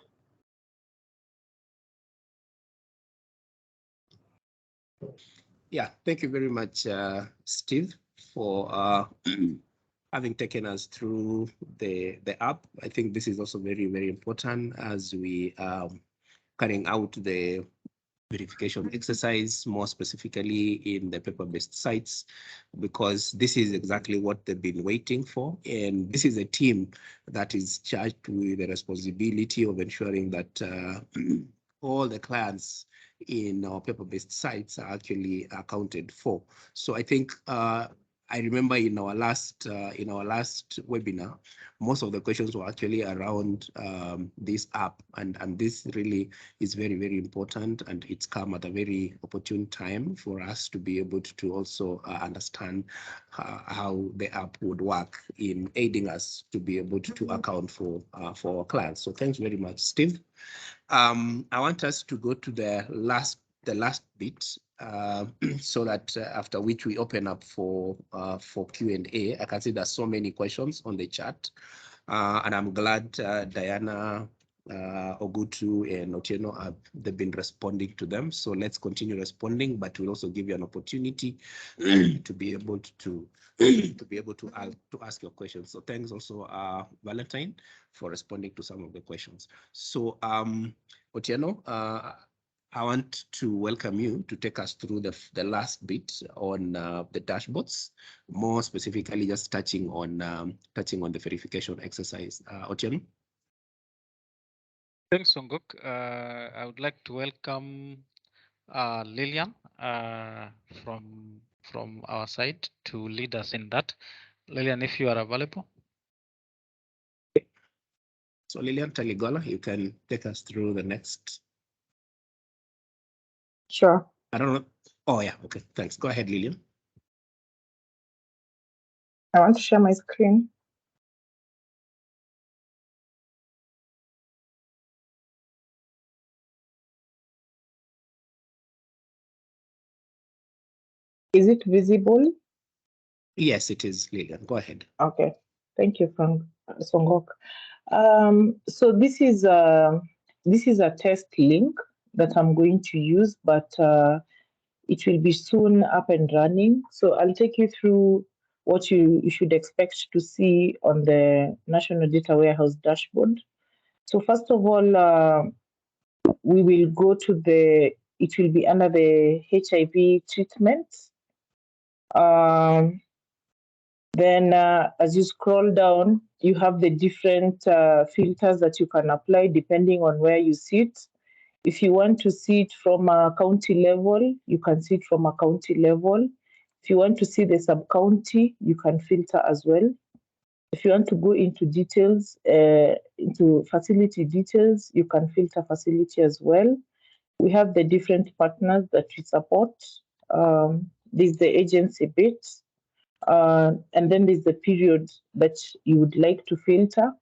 Yeah, thank you very much, Steve, for having taken us through the app. I think this is also very, very important as we carrying out the verification exercise, more specifically in the paper-based sites, because this is exactly what they've been waiting for. And this is a team that is charged with the responsibility of ensuring that all the clients in our paper-based sites are actually accounted for. So I think I remember in our last webinar, most of the questions were actually around this app, and this really is very, very important, and it's come at a very opportune time for us to be able to also understand how the app would work in aiding us to be able to account for our clients. So thanks very much, Steve. I want us to go to the last bit, so that after which we open up for Q&A. I can see there's so many questions on the chat, and I'm glad Diana, Ogutu, and Otieno they've been responding to them. So let's continue responding, but we'll also give you an opportunity to be able to ask your questions. So thanks also, Valentine, for responding to some of the questions. So Otieno, I want to welcome you to take us through the last bit on the dashboards, more specifically just touching on the verification exercise. Otieno. Thanks, Songok. I would like to welcome Lillian from our side to lead us in that. Lillian, if you are available. So Lillian Taligola, you can take us through the next. Sure. I don't know. Oh yeah, okay, thanks. Go ahead, Lillian. I want to share my screen. Is it visible? Yes, it is, Lillian. Go ahead. Okay, thank you, Songok. So this is a test link that I'm going to use, but it will be soon up and running. So I'll take you through what you should expect to see on the National Data Warehouse dashboard. So first of all, we will go to it will be under the HIV treatment. Then as you scroll down, you have the different filters that you can apply depending on where you sit. If you want to see it from a county level, you can see it from a county level. If you want to see the sub-county, you can filter as well. If you want to go into details, into facility details, you can filter facility as well. We have the different partners that we support. There's the agency bit, and then there's the period that you would like to filter.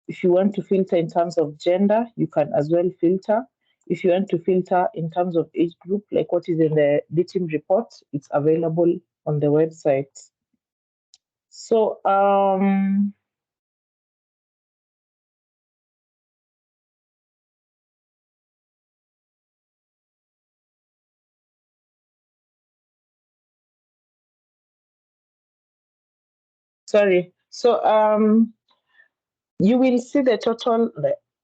If you want to filter in terms of gender, you can as well filter. If you want to filter in terms of age group, like what is in the DTIM report, it's available on the website. So, sorry. So, you will see the total,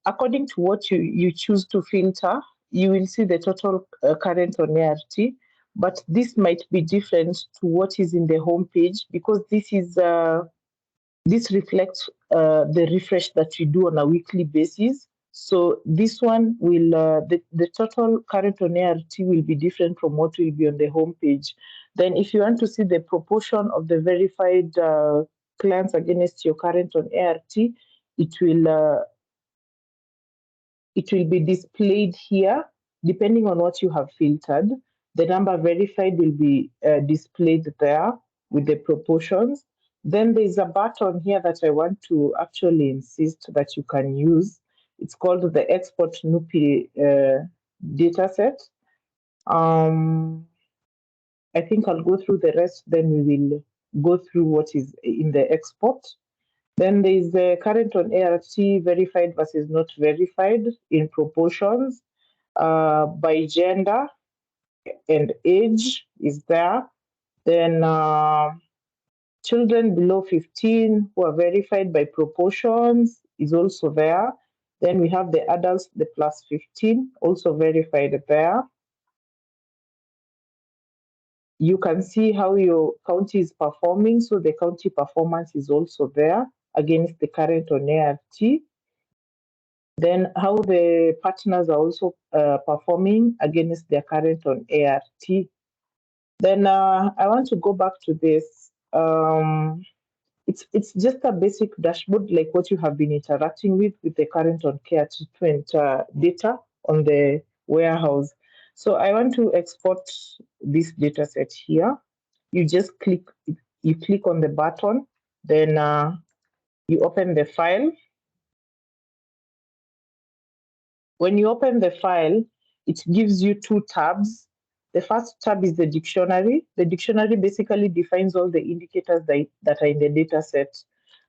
according to what you choose to filter, you will see the total current on ART, but this might be different to what is in the home page because this reflects the refresh that we do on a weekly basis. So this one will, the total current on ART will be different from what will be on the home page. Then if you want to see the proportion of the verified clients against your current on ART, it will be displayed here, depending on what you have filtered. The number verified will be displayed there with the proportions. Then there's a button here that I want to actually insist that you can use. It's called the Export NUPI dataset. I think I'll go through the rest, then we will go through what is in the export. Then there is the current on ART verified versus not verified in proportions by gender and age is there. Then children below 15 who are verified by proportions is also there. Then we have the adults, the plus 15, also verified there. You can see how your county is performing. So the county performance is also there against the current on ART. Then how the partners are also performing against their current on ART. Then I want to go back to this. It's just a basic dashboard like what you have been interacting with the current on care treatment data on the warehouse. So I want to export this data set here. You just click on the button, then you open the file. When you open the file, it gives you two tabs. The first tab is the dictionary. The dictionary basically defines all the indicators that are in the data set.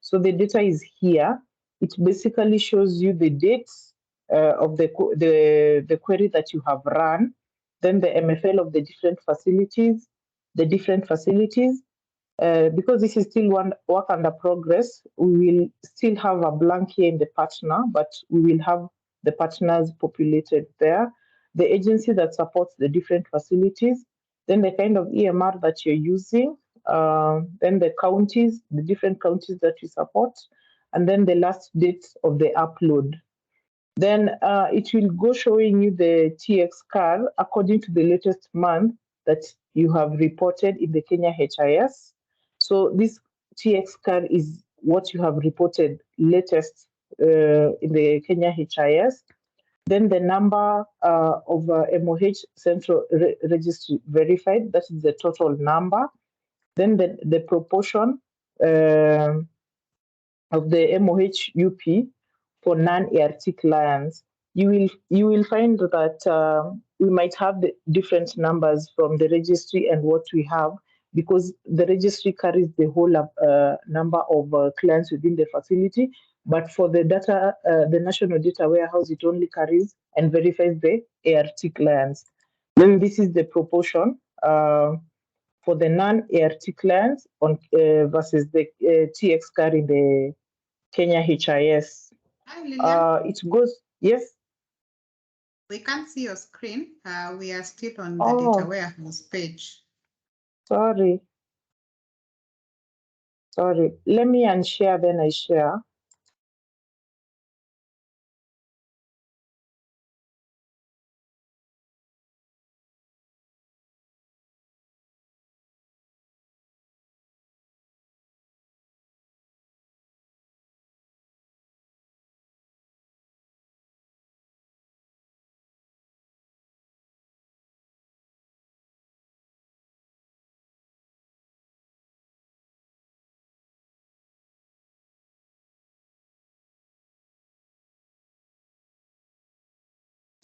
So the data is here. It basically shows you the dates of the query that you have run, then the MFL of the different facilities, because this is still one work under progress, we will still have a blank here in the partner, but we will have the partners populated there, the agency that supports the different facilities, then the kind of EMR that you're using, then the counties, the different counties that you support, and then the last date of the upload. Then it will go showing you the TX car according to the latest month that you have reported in the Kenya HIS. So this TX car is what you have reported latest in the Kenya HIS. Then the number of MOH Central Registry verified, that is the total number. Then the proportion of the MOH UP for non-ART clients. You will find that we might have the different numbers from the registry and what we have, because the registry carries the whole number of clients within the facility. But for the data, the National Data Warehouse, it only carries and verifies the ART clients. Then this is the proportion for the non-ART clients on versus the TX carrying the Kenya HIS. Hi, Lilian. It goes, yes? We can't see your screen. We are still on the data warehouse page. Sorry. Let me unshare, then I share.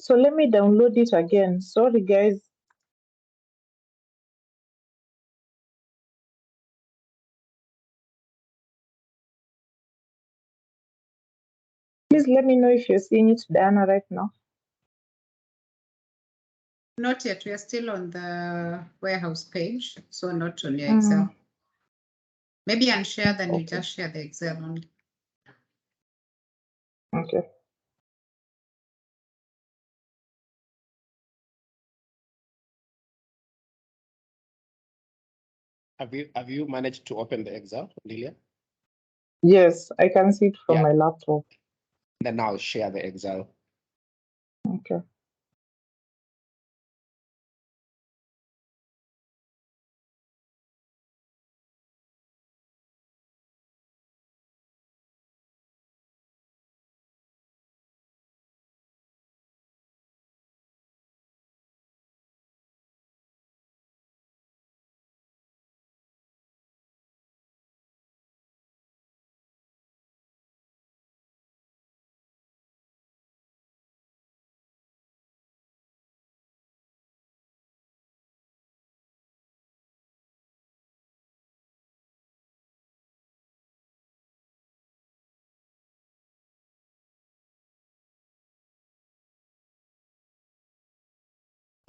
So let me download it again. Sorry, guys. Please let me know if you're seeing it, Diana, right now. Not yet. We are still on the warehouse page, so not on your Excel. Maybe unshare, then you just share the Excel only. Okay. Have you managed to open the Excel, Lilia? Yes, I can see it from my laptop. Then now share the Excel. Okay.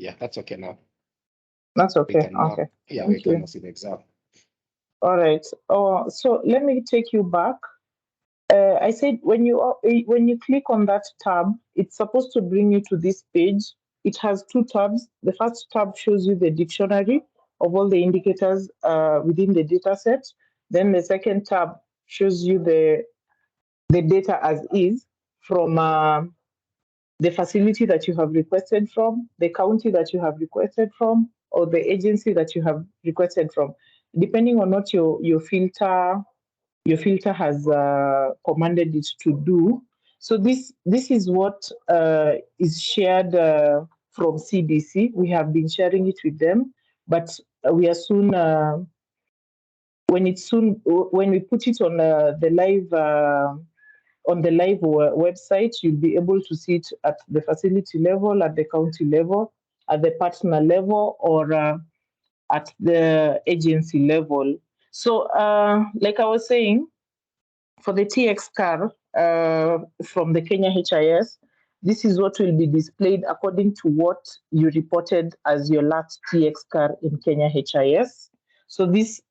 Yeah, that's okay now. That's okay. Now, Okay. yeah, Thank we can you. now see the Excel. All right. So let me take you back. I said when you click on that tab, it's supposed to bring you to this page. It has two tabs. The first tab shows you the dictionary of all the indicators within the data set. Then the second tab shows you the data as is from the facility that you have requested from, the county that you have requested from, or the agency that you have requested from, depending on what your filter has commanded it to do. So this is what is shared from CDC. We have been sharing it with them, but we are soon when we put it on the live website, you'll be able to see it at the facility level, at the county level, at the partner level, or at the agency level. So like I was saying, for the TX car from the Kenya HIS, this is what will be displayed according to what you reported as your last TX car in Kenya HIS. So this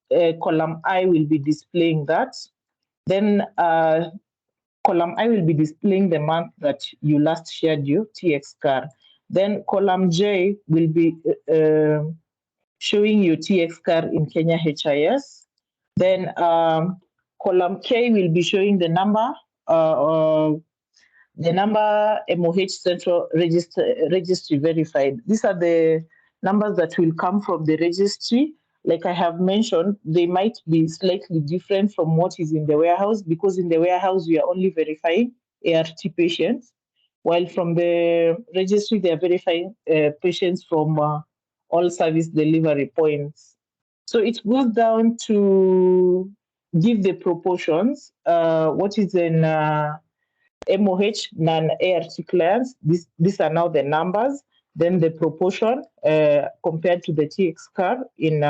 column I will be displaying that. Then column I will be displaying the month that you last shared your TX car. Then column J will be showing your TX car in Kenya HIS. Then column K will be showing the number MOH Central Registry verified. These are the numbers that will come from the registry. Like I have mentioned, they might be slightly different from what is in the warehouse, because in the warehouse we are only verifying ART patients, while from the registry they are verifying patients from all service delivery points. So it goes down to give the proportions, what is in MOH non-ART clients. These are now the numbers, then the proportion compared to the TX car in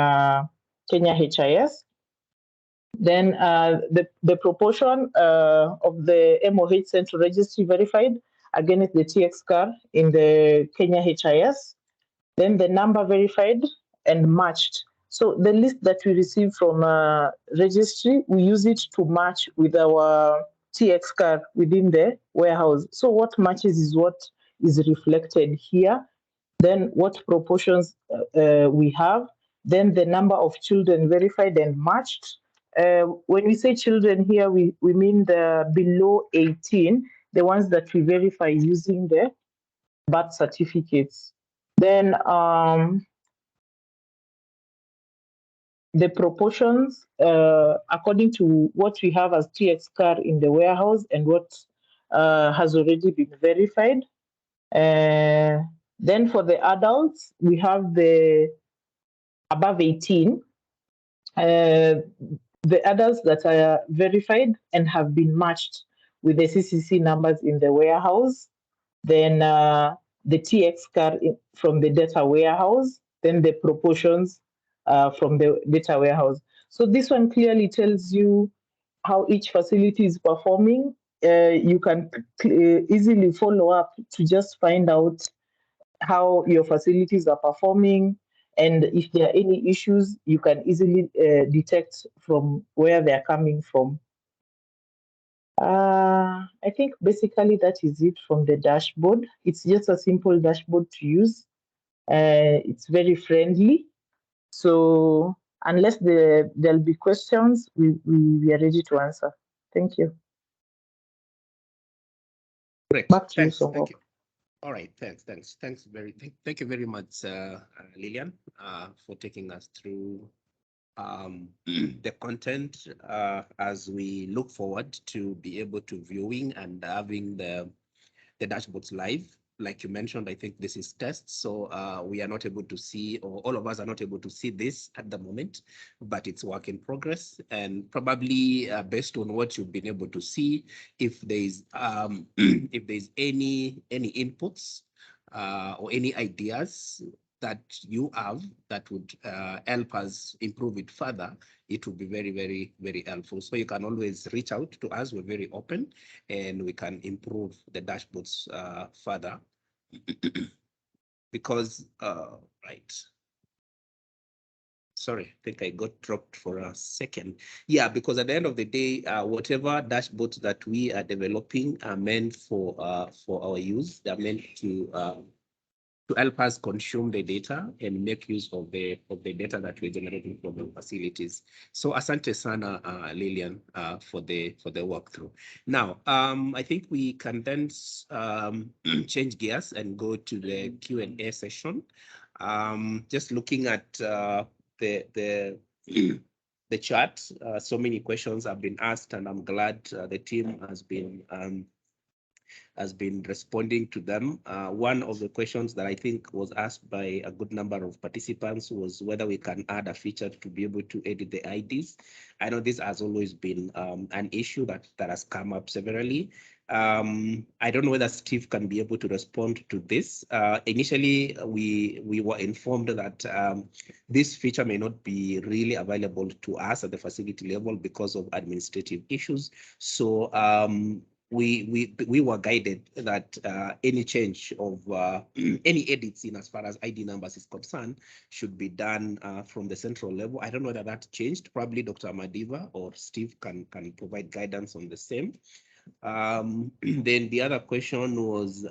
Kenya HIS. Then the proportion of the MOH Central Registry verified against the TX car in the Kenya HIS. Then the number verified and matched. So the list that we receive from registry, we use it to match with our TX car within the warehouse. So what matches is what is reflected here. Then what proportions we have. Then the number of children verified and matched. When we say children here, we mean the below 18, the ones that we verify using the birth certificates. Then the proportions according to what we have as TX car in the warehouse and what has already been verified. Then for the adults, we have the above 18, the adults that are verified and have been matched with the CCC numbers in the warehouse. Then the TX car from the data warehouse, then the proportions from the data warehouse. So this one clearly tells you how each facility is performing. You can easily follow up to just find out how your facilities are performing, and if there are any issues, you can easily detect from where they're coming from. I think basically that is it from the dashboard. It's just a simple dashboard to use. It's very friendly. So unless there'll be questions, we are ready to answer. Thank you. Great. Back to you, Thanks. Thank Songok. you. All right. Thank you very much, Lillian, for taking us through the content as we look forward to be able to viewing and having the dashboards live. Like you mentioned, I think this is test, so we are not able to see, or all of us are not able to see this at the moment, but it's work in progress. And probably based on what you've been able to see, if there's if there's any inputs or any ideas that you have that would help us improve it further, it would be very, very, very helpful. So you can always reach out to us. We're very open, and we can improve the dashboards further. Because, right. Sorry, I think I got dropped for a second. Yeah, because at the end of the day, whatever dashboards that we are developing are meant for our use. They're meant to help us consume the data and make use of the data that we're generating from the facilities. So asante sana, Lillian, for the walkthrough. Now, I think we can then change gears and go to the Q&A session. Just looking at the chat, so many questions have been asked, and I'm glad the team has been responding to them. One of the questions that I think was asked by a good number of participants was whether we can add a feature to be able to edit the IDs. I know this has always been an issue that has come up severally. I don't know whether Steve can be able to respond to this. Initially, we were informed that this feature may not be really available to us at the facility level because of administrative issues. So we were guided that any change of any edits in as far as ID numbers is concerned should be done from the central level. I don't know whether that changed. Probably Dr. Madiva or Steve can provide guidance on the same. Then the other question was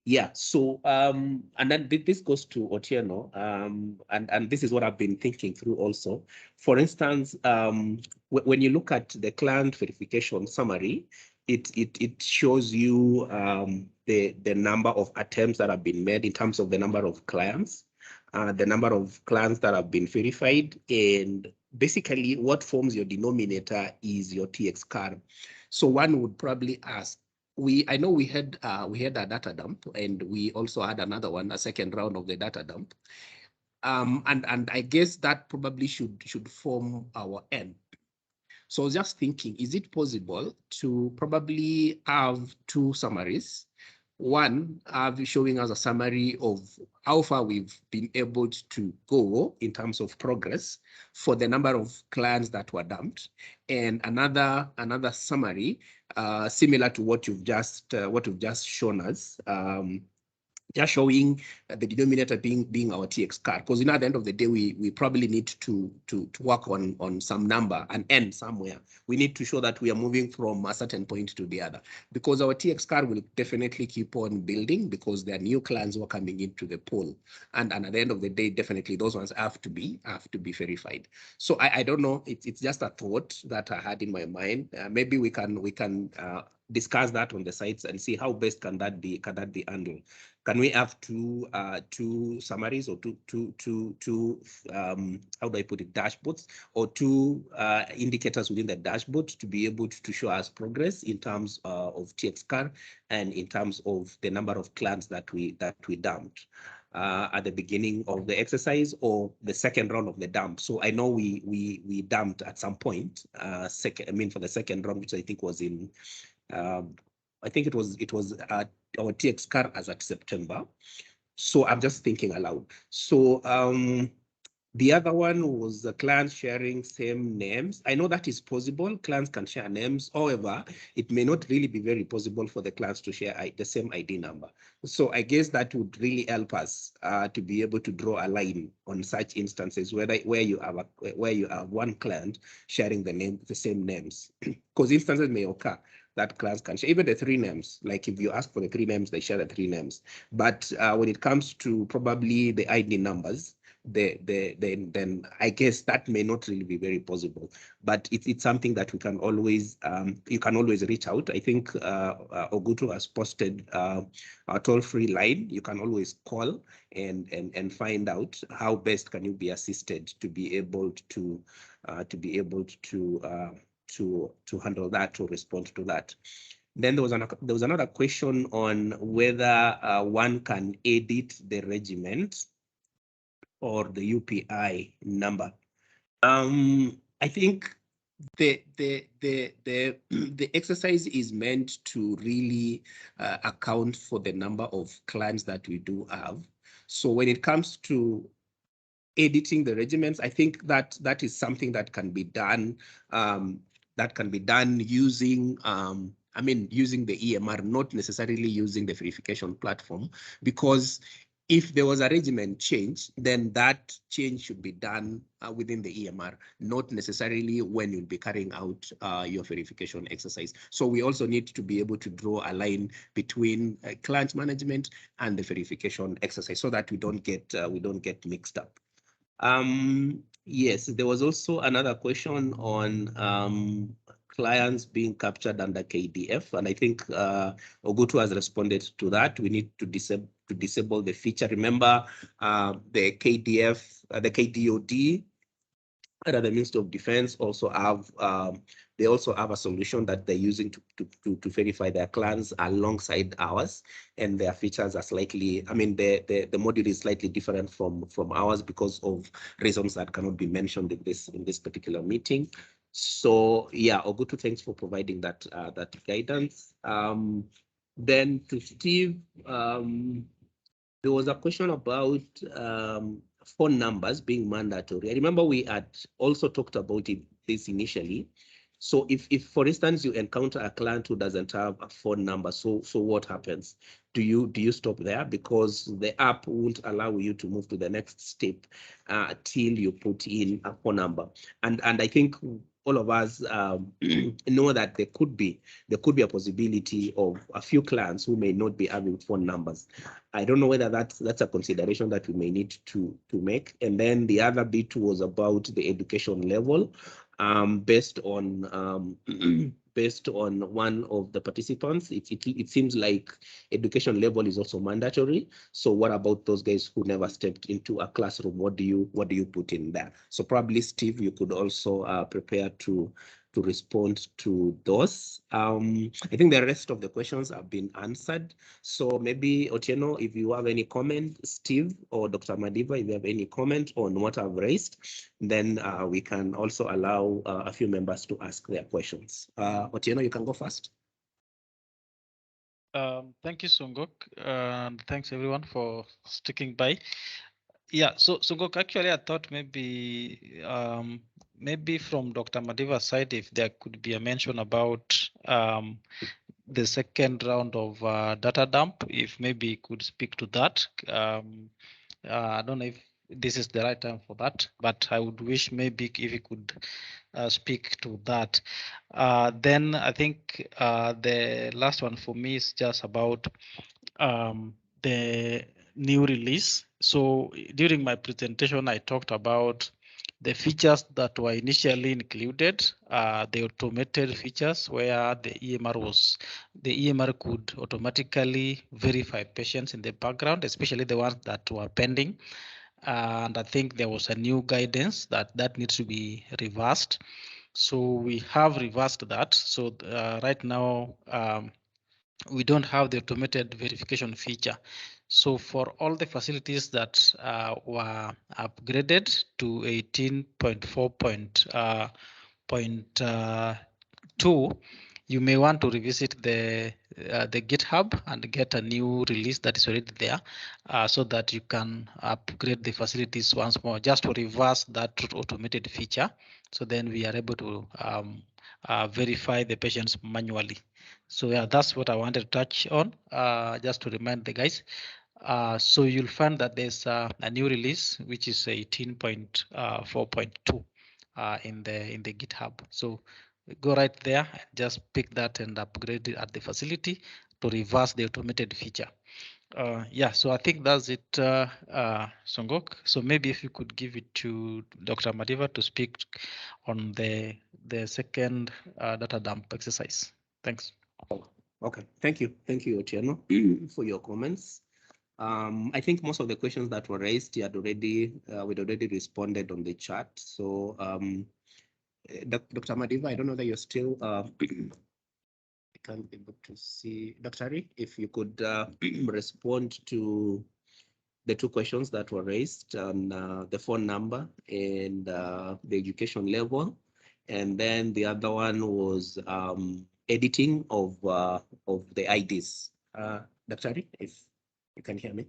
yeah, so and then this goes to Otieno, and this is what I've been thinking through also. For instance, when you look at the client verification summary, it shows you the number of attempts that have been made in terms of the number of clients, the number of clients that have been verified, and basically what forms your denominator is your TX card. So one would probably ask, I know we had a data dump, and we also had another one, a second round of the data dump. And I guess that probably should form our N. So I was just thinking, is it possible to probably have two summaries? One, showing us a summary of how far we've been able to go in terms of progress for the number of clients that were dumped, and another summary similar to what you've just shown us. Just showing the denominator being our TX card, because at the end of the day, we probably need to work on some number and end somewhere. We need to show that we are moving from a certain point to the other, because our TX card will definitely keep on building because there are new clients who are coming into the pool, and at the end of the day, definitely those ones have to be verified. So I don't know. It's just a thought that I had in my mind. Maybe we can discuss that on the sites and see how best can that be handled. Can we have two summaries or two how do I put it, dashboards, or two indicators within the dashboard to be able to show us progress in terms of TX card and in terms of the number of clients that we dumped at the beginning of the exercise or the second round of the dump. So I know we dumped at some point, for the second round, which I think was in I think it was our TX car as at September. So I'm just thinking aloud. So the other one was the clients sharing same names. I know that is possible. Clients can share names. However, it may not really be very possible for the clients to share the same ID number. So I guess that would really help us to be able to draw a line on such instances where you have one client sharing the same names, because instances may occur that clients can share even the three names. Like if you ask for the three names, they share the three names. But when it comes to probably the ID numbers, then I guess that may not really be very possible. But it's something that we can always you can always reach out. I think Ogutu has posted a toll-free line. You can always call and find out how best can you be assisted to be able to handle that, to respond to that. Then there was another question on whether one can edit the regiment or the UPI number. I think the exercise is meant to really account for the number of clients that we do have. So when it comes to editing the regiments, I think that is something that can be done. Using using the EMR, not necessarily using the verification platform, because if there was a regiment change, then that change should be done within the EMR, not necessarily when you'll be carrying out your verification exercise. So we also need to be able to draw a line between client management and the verification exercise, so that we don't get mixed up. Yes, there was also another question on clients being captured under KDF, and I think Ogutu has responded to that. We need to disable the feature. Remember, the KDF, the KDOD, and the Ministry of Defense also have a solution that they're using to verify their clans alongside ours, and their features are slightly, the module is slightly different from ours because of reasons that cannot be mentioned in this particular meeting. So yeah, Ogutu, thanks for providing that guidance. Then to Steve, there was a question about phone numbers being mandatory. I remember we had also talked about this initially. So if for instance you encounter a client who doesn't have a phone number, so what happens? Do you stop there? Because the app won't allow you to move to the next step till you put in a phone number. And I think all of us know that there could be a possibility of a few clients who may not be having phone numbers. I don't know whether that's a consideration that we may need to make. And then the other bit was about the education level, based on one of the participants. It seems like education level is also mandatory. So what about those guys who never stepped into a classroom? What do you put in there? So probably Steve, you could also prepare to respond to those. I think the rest of the questions have been answered. So maybe Otieno, if you have any comment, Steve or Dr. Madiba, if you have any comment on what I've raised, then we can also allow a few members to ask their questions. Otieno, you can go first. Thank you, Sungok, and thanks everyone for sticking by. Yeah, so Sungok, actually I thought maybe from Dr. Madiva's side, if there could be a mention about the second round of data dump, if maybe he could speak to that. I don't know if this is the right time for that, but I would wish maybe if he could speak to that. Then I think the last one for me is just about the new release. So during my presentation, I talked about the features that were initially included, the automated features where the EMR could automatically verify patients in the background, especially the ones that were pending. And I think there was a new guidance that needs to be reversed. So we have reversed that. So right now, we don't have the automated verification feature. So for all the facilities that were upgraded to 18.4.2, you may want to revisit the GitHub and get a new release that is already there, so that you can upgrade the facilities once more, just to reverse that automated feature. So then we are able to verify the patients manually. So yeah, that's what I wanted to touch on, just to remind the guys. So you'll find that there's a new release, which is 18.4.2 in the GitHub. So go right there, just pick that and upgrade it at the facility to reverse the automated feature. Yeah, so I think that's it, Songok. So maybe if you could give it to Dr. Madiva to speak on the second data dump exercise. Thanks. Okay, thank you, Otieno, for your comments. I think most of the questions that were raised, we'd already responded on the chat. So, Dr. Madiva, I don't know that you're still. I can't be able to see, Dr. Ari, if you could respond to the two questions that were raised on the phone number and the education level, and then the other one was editing of the IDs. Dr. Ari, if you can hear me.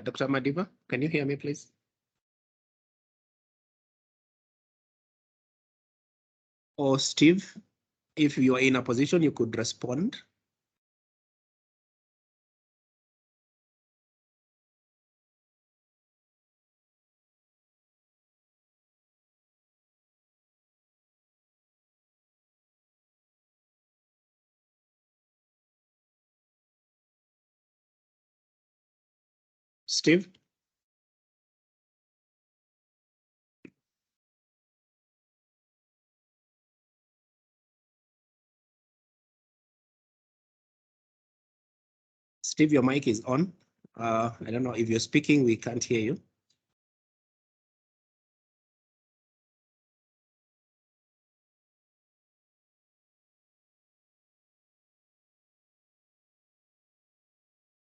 Dr. Madiva, can you hear me, please? Or Steve, if you are in a position, you could respond. Steve? Steve, your mic is on. I don't know if you're speaking, we can't hear you.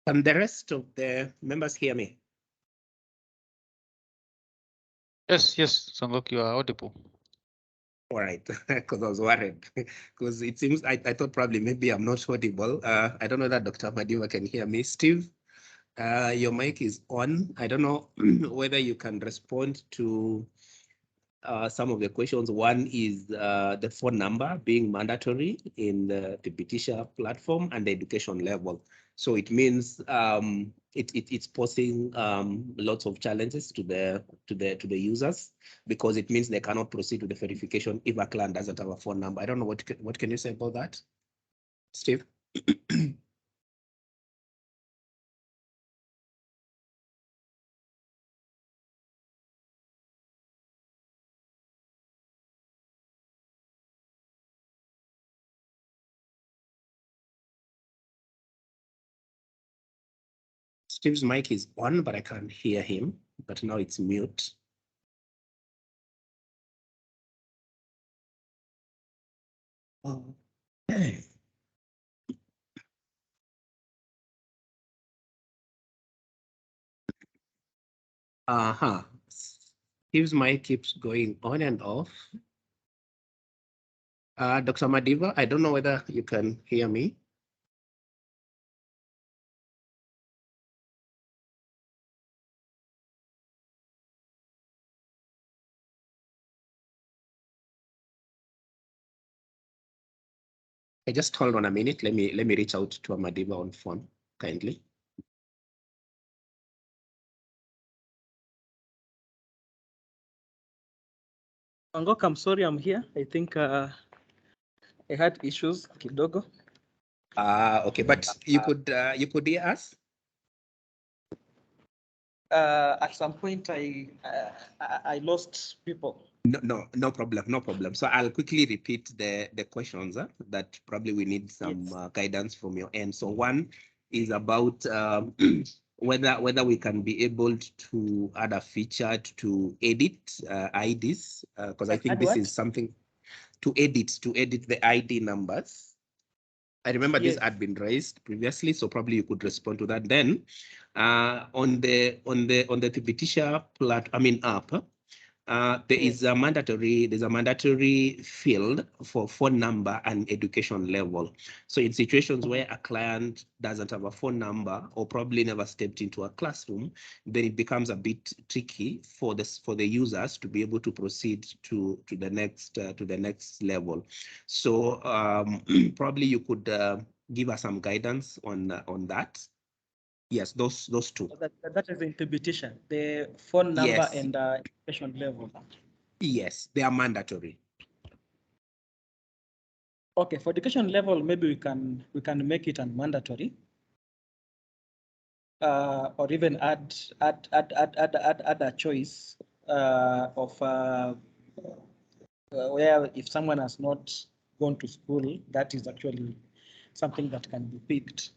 Can the rest of the members hear me? Yes, Songok, you are audible. All right, because I was worried, because it seems I thought probably maybe I'm not audible. I don't know that Dr. Madiva can hear me. Steve, your mic is on. I don't know whether you can respond to some of the questions. One is the phone number being mandatory in the Thibitisha platform and the education level. So it means it's posing lots of challenges to the users, because it means they cannot proceed with the verification if a client doesn't have a phone number. I don't know what can you say about that, Steve? Steve's mic is on, but I can't hear him, but now it's mute. Okay. Steve's mic keeps going on and off. Dr. Madiva, I don't know whether you can hear me. Just hold on a minute. Let me reach out to Madiva on phone, kindly. Angok, I'm sorry, I'm here. I think I had issues kidogo. Okay, but you could hear us? At some point, I lost people. No problem. So I'll quickly repeat the questions that probably we need some guidance from your end. So one is about whether we can be able to add a feature to edit IDs, because I think this is something to edit the ID numbers. I remember Yes. this had been raised previously, so probably you could respond to that. Then on the Thibitisha app, there's a mandatory field for phone number and education level. So in situations where a client doesn't have a phone number or probably never stepped into a classroom, then it becomes a bit tricky for the users to be able to proceed to the next level. So probably you could give us some guidance on that. Yes, those two. That is in Thibitisha, the phone number Yes. and education level. Yes, they are mandatory. Okay, for education level, maybe we can make it mandatory, or even add a choice of where if someone has not gone to school, that is actually something that can be picked.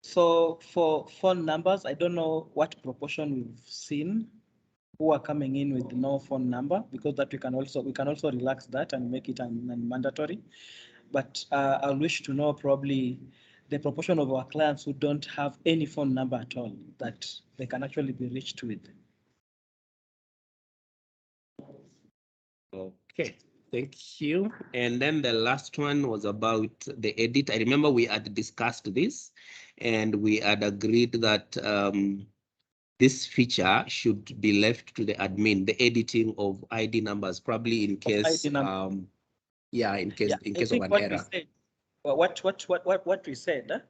So for phone numbers, I don't know what proportion we've seen who are coming in with no phone number, because that we can also relax that and make it mandatory. But I wish to know probably the proportion of our clients who don't have any phone number at all that they can actually be reached with. Okay, thank you. And then the last one was about the edit. I remember we had discussed this and we had agreed that this feature should be left to the admin, the editing of ID numbers, probably in case, in case of an error. What we said,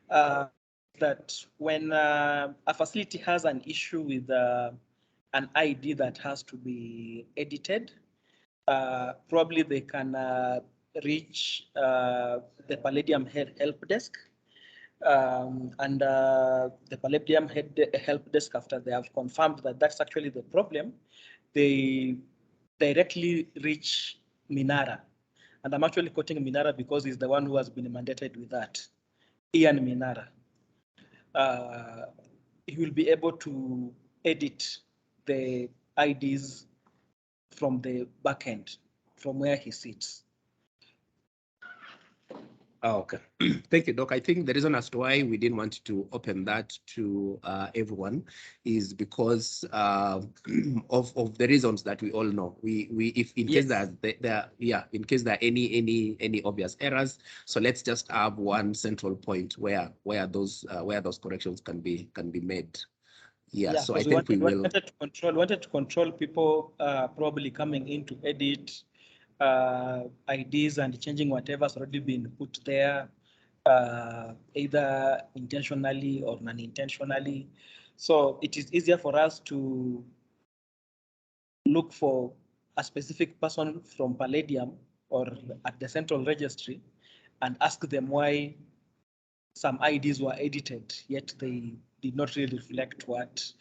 that when a facility has an issue with an ID that has to be edited, probably they can reach the Palladium help desk, and the Palladium help desk, after they have confirmed that that's actually the problem, they directly reach Minara. And I'm actually quoting Minara because he's the one who has been mandated with that, Ian Minara. He will be able to edit the IDs from the back end, from where he sits. Oh, okay. Thank you, Doc. I think the reason as to why we didn't want to open that to everyone is because of the reasons that we all know. If in case in case there are any obvious errors, so let's just have one central point where those corrections can be made. Yeah, so I think we wanted to control people probably coming in to edit IDs and changing whatever's already been put there, either intentionally or non-intentionally. So it is easier for us to look for a specific person from Palladium or at the central registry and ask them why some IDs were edited, yet they did not really reflect what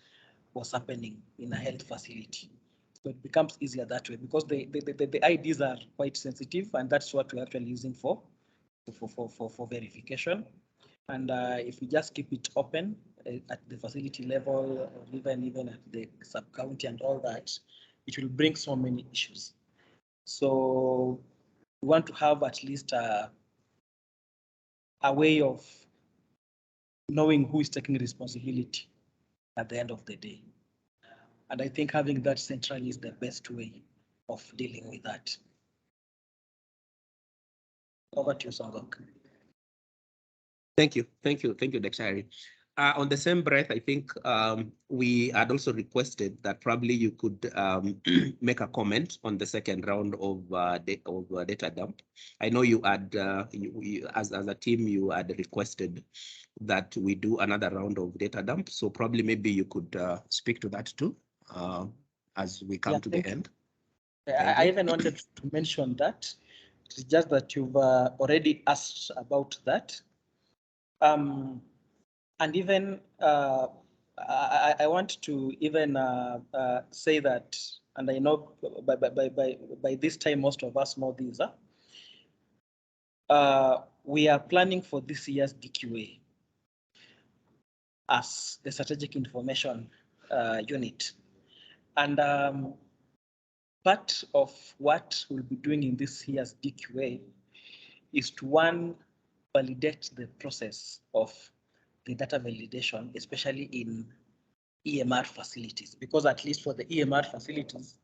was happening in a health facility. So it becomes easier that way because the IDs are quite sensitive, and that's what we're actually using for verification. And if we just keep it open at the facility level, or even at the sub-county and all that, it will bring so many issues. So we want to have at least a way of knowing who is taking responsibility at the end of the day. And I think having that centrally is the best way of dealing with that. Over to you, Songok. Thank you, Dr. On the same breath, I think we had also requested that probably you could make a comment on the second round of data dump. I know you had, as a team, you had requested that we do another round of data dump. So probably maybe you could speak to that too as we come to the end. I even wanted to mention that. It's just that you've already asked about that. And even I want to even say that, and I know by this time most of us know this. We are planning for this year's DQA as the strategic information unit, and part of what we'll be doing in this year's DQA is to, one, validate the process of the data validation, especially in EMR facilities, because at least for the EMR facilities,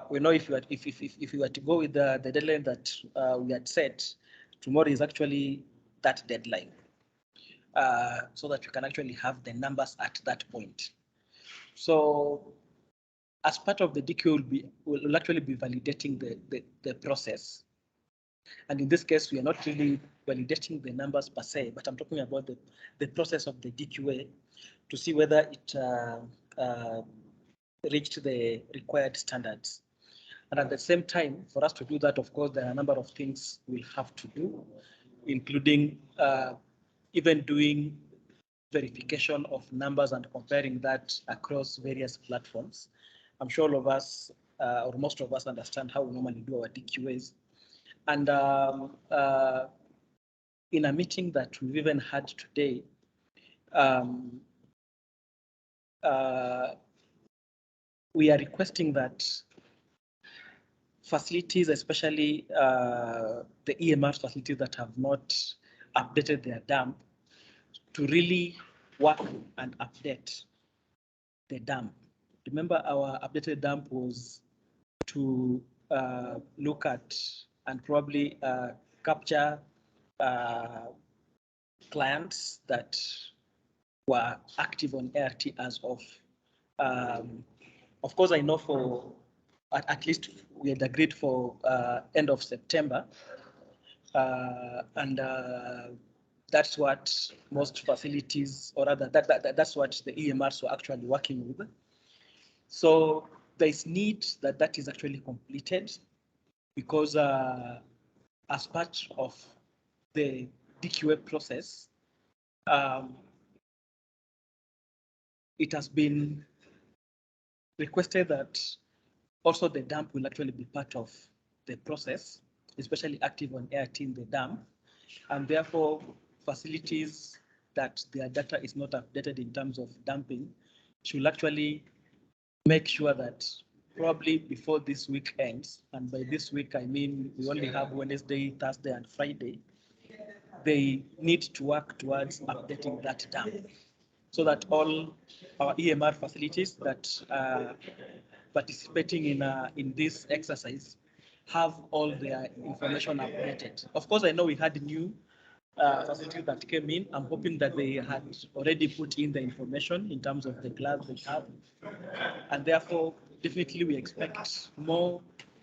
we know if you were to go with the deadline that we had set, tomorrow is actually that deadline, so that you can actually have the numbers at that point. So as part of the DQ, we'll actually be validating the process. And in this case, we are not really validating the numbers per se, but I'm talking about the process of the DQA to see whether it reached the required standards. And at the same time, for us to do that, of course, there are a number of things we'll have to do, including even doing verification of numbers and comparing that across various platforms. I'm sure all of us, or most of us, understand how we normally do our DQAs. And in a meeting that we've even had today, we are requesting that facilities, especially the EMR facilities that have not updated their dump, to really work and update the dump. Remember, our updated dump was to look at and probably capture clients that were active on ART as of course, I know for at least we had agreed for end of September, and that's what most facilities, or rather that's what the EMRs were actually working with. So there's need that is actually completed, because as part of the DQA process, it has been requested that also the dump will actually be part of the process, especially active on ART in the dump, and therefore facilities that their data is not updated in terms of dumping should actually make sure that probably before this week ends, and by this week I mean we only have Wednesday, Thursday, and Friday, they need to work towards updating that dump, so that all our EMR facilities that are participating in this exercise have all their information updated. Of course, I know we had new facilities that came in. I'm hoping that they had already put in the information in terms of the class they have, and therefore definitely we expect more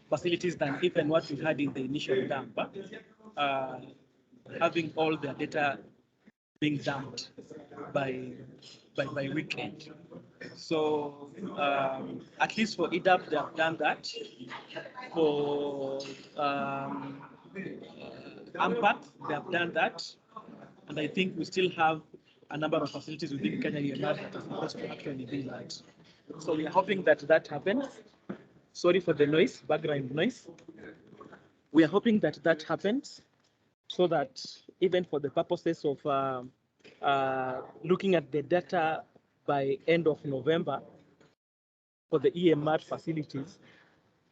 facilities than even what we had in the initial dump, having all their data being dumped by weekend. So at least for EDAP, they have done that. For AMPAT, they have done that. And I think we still have a number of facilities within KenyaEMR that are supposed to actually do that. So we are hoping that that happens. Sorry for the noise, background noise. We are hoping that that happens, so that even for the purposes of looking at the data by end of November for the EMR facilities,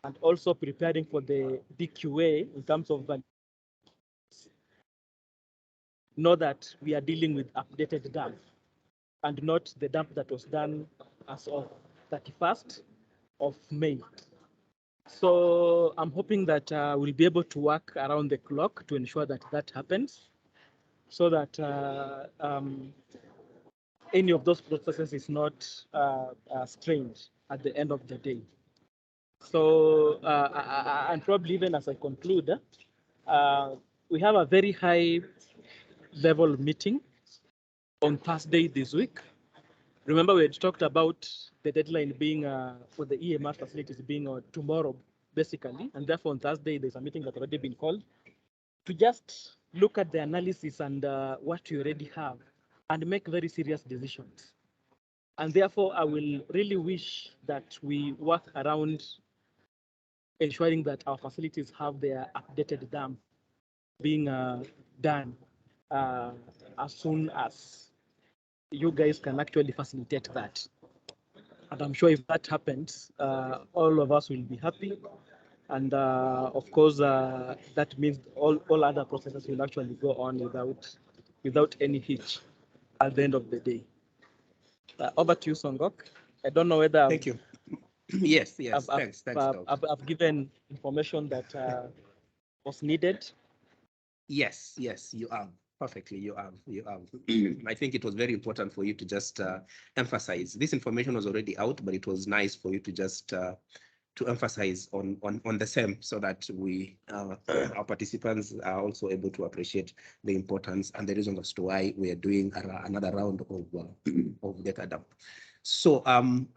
and also preparing for the DQA in terms of know that we are dealing with updated dump and not the dump that was done as of 31st of May. So I'm hoping that we'll be able to work around the clock to ensure that that happens, so that any of those processes is not strained at the end of the day. So, and probably even as I conclude, we have a very high level meeting on Thursday this week. Remember, we had talked about the deadline being for the EMR facilities being tomorrow, basically, and therefore on Thursday there's a meeting that's already been called to just look at the analysis and what we already have and make very serious decisions. And therefore, I will really wish that we work around ensuring that our facilities have their updated dump being done as soon as you guys can actually facilitate that. And I'm sure if that happens, all of us will be happy. And of course, that means all other processes will actually go on without any hitch at the end of the day. Over to you, Songok. I don't know whether Thank you. Yes, I've, thanks, Doc. I've given information that was needed. Yes, you have. Perfectly, you have. I think it was very important for you to just emphasize. This information was already out, but it was nice for you to just to emphasize on the same, so that we our participants are also able to appreciate the importance and the reason as to why we are doing another round of data dump. So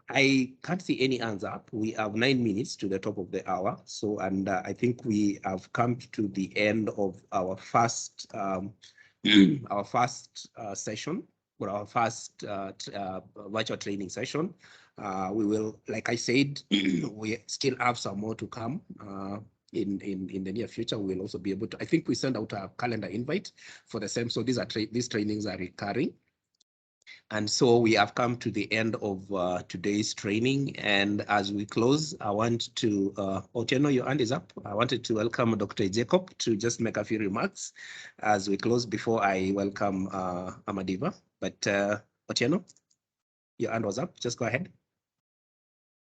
I can't see any hands up. We have 9 minutes to the top of the hour. So, and I think we have come to the end of our first session, or our first virtual training session. We will, like I said, we still have some more to come. In the near future, we will also be able to, I think we send out a calendar invite for the same. So these trainings are recurring. And so we have come to the end of today's training. And as we close, I want to, Otieno, your hand is up. I wanted to welcome Dr. Jacob to just make a few remarks as we close before I welcome Amadiva. But Otieno, your hand was up. Just go ahead.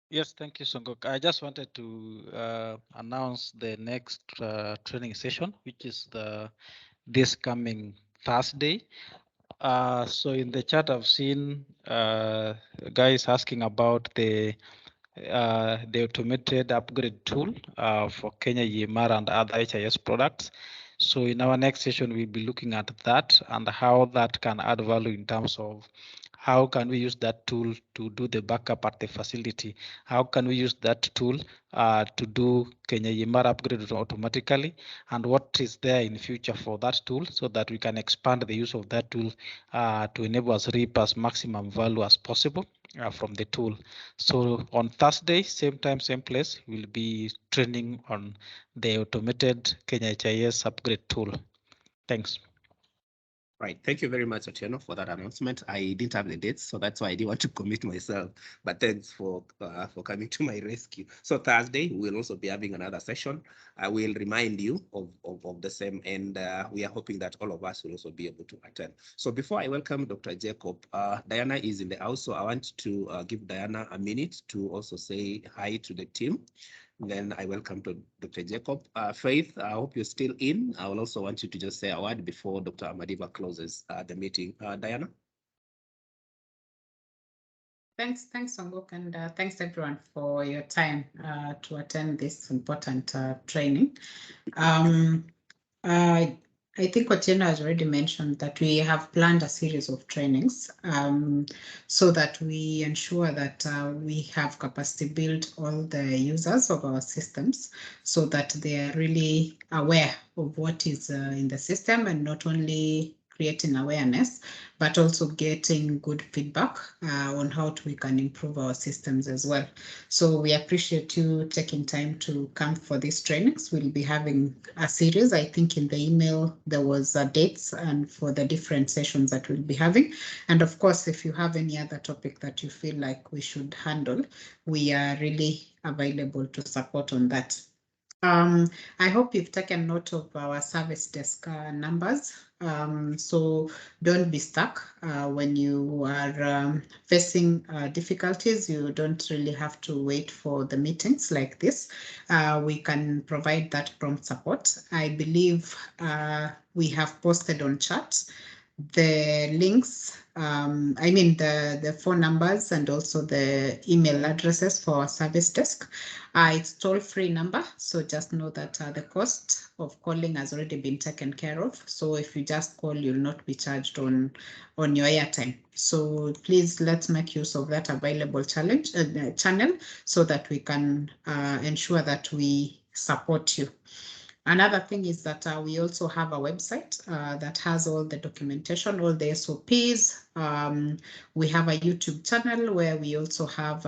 Yes, thank you, Songok. I just wanted to announce the next training session, which is this coming Thursday. So in the chat, I've seen guys asking about the automated upgrade tool for KenyaEMR and other HIS products. So in our next session, we'll be looking at that and how that can add value in terms of how can we use that tool to do the backup at the facility? How can we use that tool to do KenyaEMR upgrade automatically? And what is there in future for that tool so that we can expand the use of that tool to enable us reap as maximum value as possible from the tool. So on Thursday, same time, same place, we'll be training on the automated KenyaHIS upgrade tool. Thanks. Right. Thank you very much, Otieno, for that announcement. I didn't have the dates, so that's why I didn't want to commit myself. But thanks for coming to my rescue. So Thursday, we'll also be having another session. I will remind you of the same, and we are hoping that all of us will also be able to attend. So before I welcome Dr. Jacob, Diana is in the house, so I want to give Diana a minute to also say hi to the team. Then I welcome to Dr. Jacob. Faith, I hope you're still in. I will also want you to just say a word before Dr. Amadiva closes the meeting. Diana? Thanks, Songok, and thanks everyone for your time to attend this important training. I think Otieno has already mentioned that we have planned a series of trainings so that we ensure that we have capacity built all the users of our systems so that they are really aware of what is in the system, and not only creating awareness, but also getting good feedback on how we can improve our systems as well. So we appreciate you taking time to come for these trainings. We'll be having a series. I think in the email there was dates and for the different sessions that we'll be having. And of course, if you have any other topic that you feel like we should handle, we are really available to support on that. I hope you've taken note of our service desk numbers. So don't be stuck when you are facing difficulties. You don't really have to wait for the meetings like this. We can provide that prompt support. I believe we have posted on chat the links, I mean the phone numbers and also the email addresses for our service desk. It's toll-free number, so just know that the cost of calling has already been taken care of. So if you just call, you'll not be charged on your airtime. So please, let's make use of that available channel so that we can ensure that we support you. Another thing is that we also have a website that has all the documentation, all the SOPs. We have a YouTube channel where we also have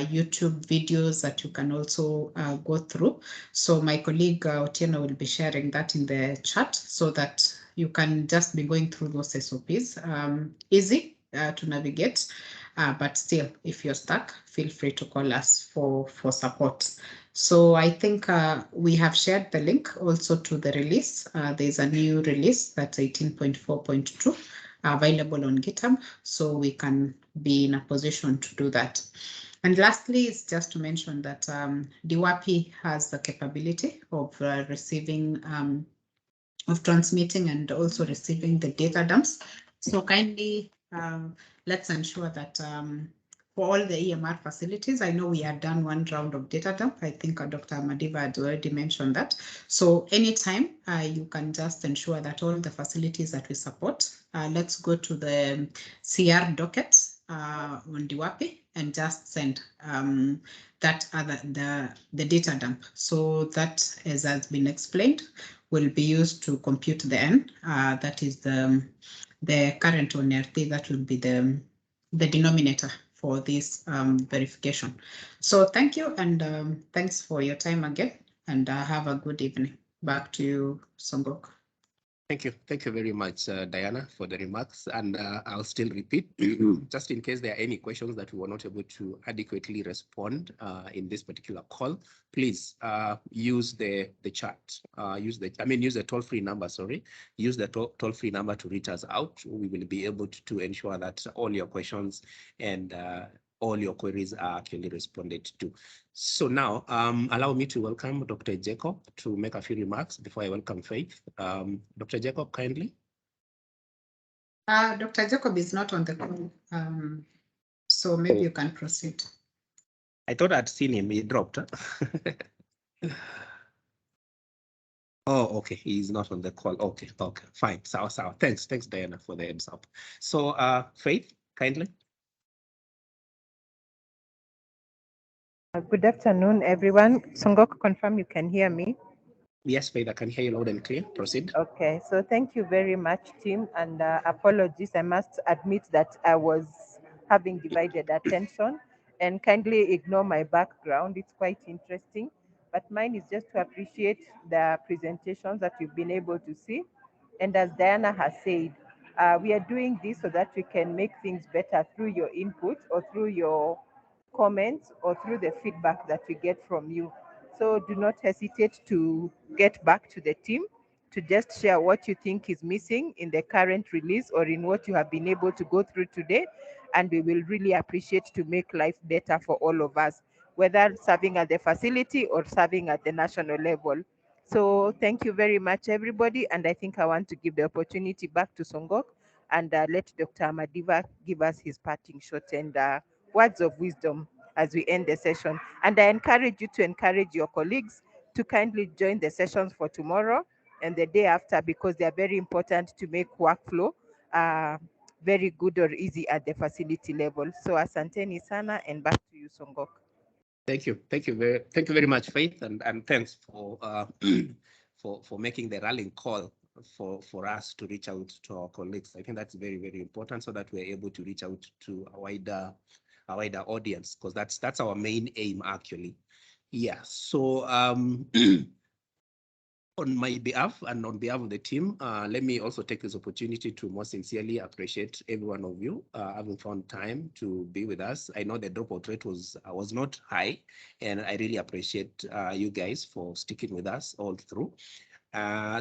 YouTube videos that you can also go through. So my colleague Otieno will be sharing that in the chat so that you can just be going through those SOPs. Easy to navigate. But still, if you're stuck, feel free to call us for support. So I think we have shared the link also to the release. There's a new release that's 18.4.2 available on GitHub, so we can be in a position to do that. And lastly, it's just to mention that DWAPI has the capability of receiving, of transmitting and also receiving the data dumps. So kindly let's ensure that for all the EMR facilities, I know we had done one round of data dump. I think Dr. Madiva had already mentioned that. So anytime you can just ensure that all the facilities that we support, let's go to the CR docket on DWAPI and just send that the data dump. So that, as has been explained, will be used to compute the N. That is the current on RT. That will be the denominator for this verification. So thank you, and thanks for your time again, and have a good evening. Back to you, Songok. Thank you very much, Diana, for the remarks. And I'll still repeat, just in case there are any questions that we were not able to adequately respond in this particular call, please use the chat, use the toll-free number, sorry. Use the toll-free number to reach us out. We will be able to ensure that all your questions and all your queries are actually responded to. So now, allow me to welcome Dr. Jacob to make a few remarks before I welcome Faith. Dr. Jacob, kindly. Dr. Jacob is not on the call, so maybe you can proceed. I thought I'd seen him, he dropped. Oh, okay, he's not on the call. Okay, fine. So, thanks, Diana, for the heads up. So, Faith, kindly. Good afternoon, everyone. Songok, confirm you can hear me. Yes, Faith, I can hear you loud and clear. Proceed. Okay, so thank you very much, team, and apologies. I must admit that I was having divided attention, and kindly ignore my background. It's quite interesting, but mine is just to appreciate the presentations that you've been able to see. And as Diana has said, we are doing this so that we can make things better through your input or through your comments or through the feedback that we get from you. So do not hesitate to get back to the team to just share what you think is missing in the current release or in what you have been able to go through today. And we will really appreciate to make life better for all of us, whether serving at the facility or serving at the national level. So thank you very much, everybody. And I think I want to give the opportunity back to Songok and let Dr. Madiva give us his parting shot and words of wisdom as we end the session. And I encourage you to encourage your colleagues to kindly join the sessions for tomorrow and the day after, because they are very important to make workflow very good or easy at the facility level. So asanteni sana, and back to you, Songok. Thank you very much, Faith, and thanks for for making the rallying call for us to reach out to our colleagues. I think that's very, very important, so that we're able to reach out to a wider audience, because that's our main aim, actually. Yeah. So on my behalf and on behalf of the team, let me also take this opportunity to most sincerely appreciate every one of you having found time to be with us. I know the dropout rate was not high, and I really appreciate you guys for sticking with us all through.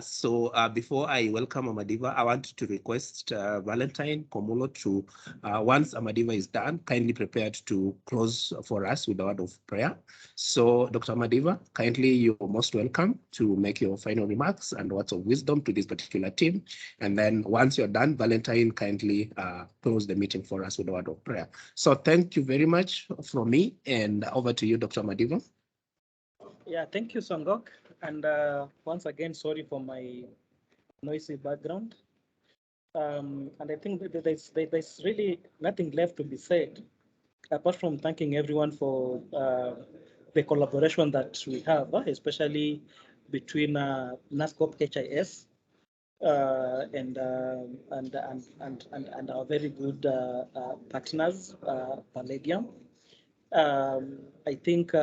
So before I welcome Amadiva, I want to request Valentine Komulo to, once Amadiva is done, kindly prepared to close for us with a word of prayer. So Dr. Amadiva, kindly, you're most welcome to make your final remarks and words of wisdom to this particular team. And then once you're done, Valentine, kindly close the meeting for us with a word of prayer. So thank you very much from me, and over to you, Dr. Amadiva. Yeah, thank you, Songok. And once again, sorry for my noisy background. And I think that there's really nothing left to be said, apart from thanking everyone for the collaboration that we have, especially between NASCOP HIS and our very good partners, Palladium. I think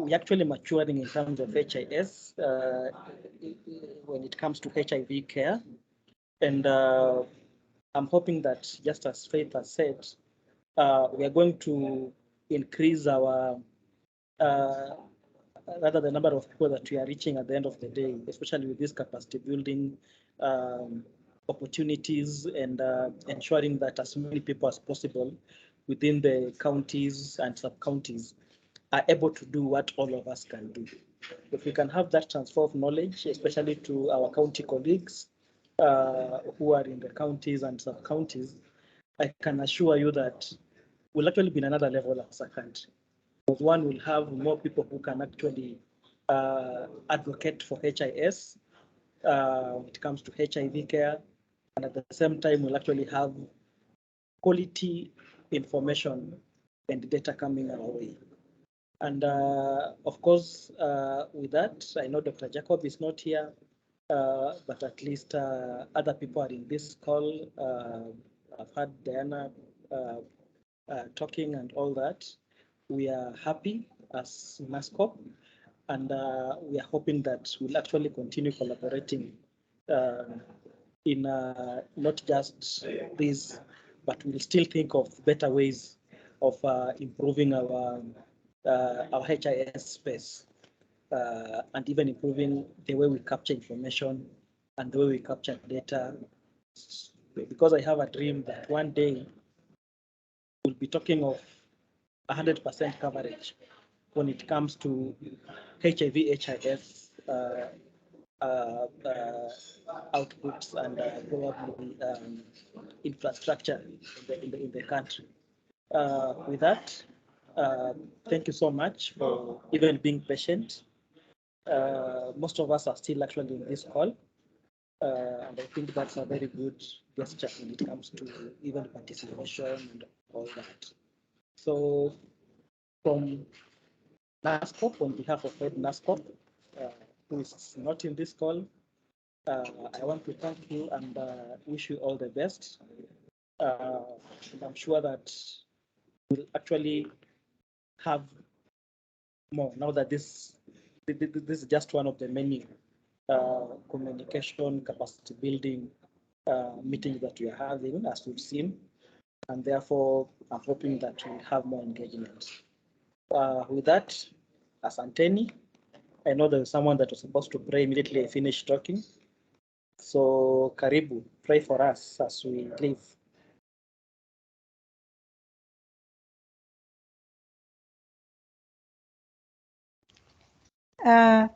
we're actually maturing in terms of HIS when it comes to HIV care. And I'm hoping that, just as Faith has said, we are going to increase our rather the number of people that we are reaching at the end of the day, especially with this capacity building opportunities, and ensuring that as many people as possible within the counties and sub-counties are able to do what all of us can do. If we can have that transfer of knowledge, especially to our county colleagues who are in the counties and sub-counties, I can assure you that we'll actually be in another level as a country. Because one will have more people who can actually advocate for HIS when it comes to HIV care, and at the same time we'll actually have quality information and data coming our way. And of course, with that, I know Dr. Jacob is not here, but at least other people are in this call. I've heard Diana talking and all that. We are happy as NASCOP, and we are hoping that we'll actually continue collaborating in not just this, but we'll still think of better ways of improving our HIS space, and even improving the way we capture information and the way we capture data. Because I have a dream that one day we'll be talking of 100% coverage when it comes to HIV, HIS outputs and probably infrastructure in the country. With that, thank you so much for even being patient. Most of us are still actually in this call, and I think that's a very good gesture when it comes to even participation and all that. So from NASCOP, on behalf of Head NASCOP, who is not in this call, I want to thank you and wish you all the best. And I'm sure that we'll actually have more now that this is just one of the many communication capacity building meetings that we are having, as we've seen, and therefore I'm hoping that we'll have more engagement. With that, asanteni. I know there was someone that was supposed to pray immediately I finished talking. So karibu, pray for us as we leave.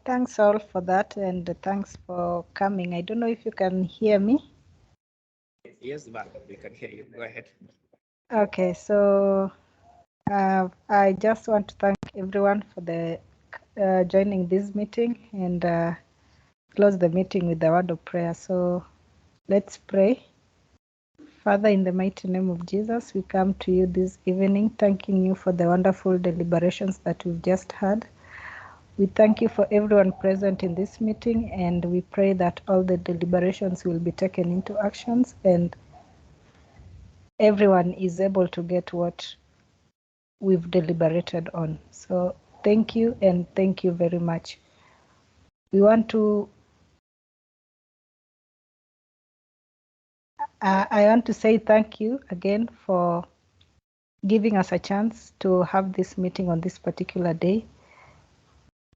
Thanks all for that, and thanks for coming. I don't know if you can hear me. Yes, ma'am, we can hear you. Go ahead. Okay, so I just want to thank everyone for the joining this meeting, and close the meeting with the word of prayer. So let's pray. Father, in the mighty name of Jesus, we come to you this evening, thanking you for the wonderful deliberations that we've just had. We thank you for everyone present in this meeting, and we pray that all the deliberations will be taken into actions and everyone is able to get what we've deliberated on. So thank you, and thank you very much. We want to I want to say thank you again for giving us a chance to have this meeting on this particular day,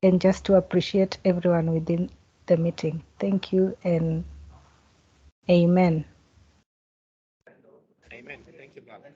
and just to appreciate everyone within the meeting. Thank you, and amen. Amen. Thank you, brother.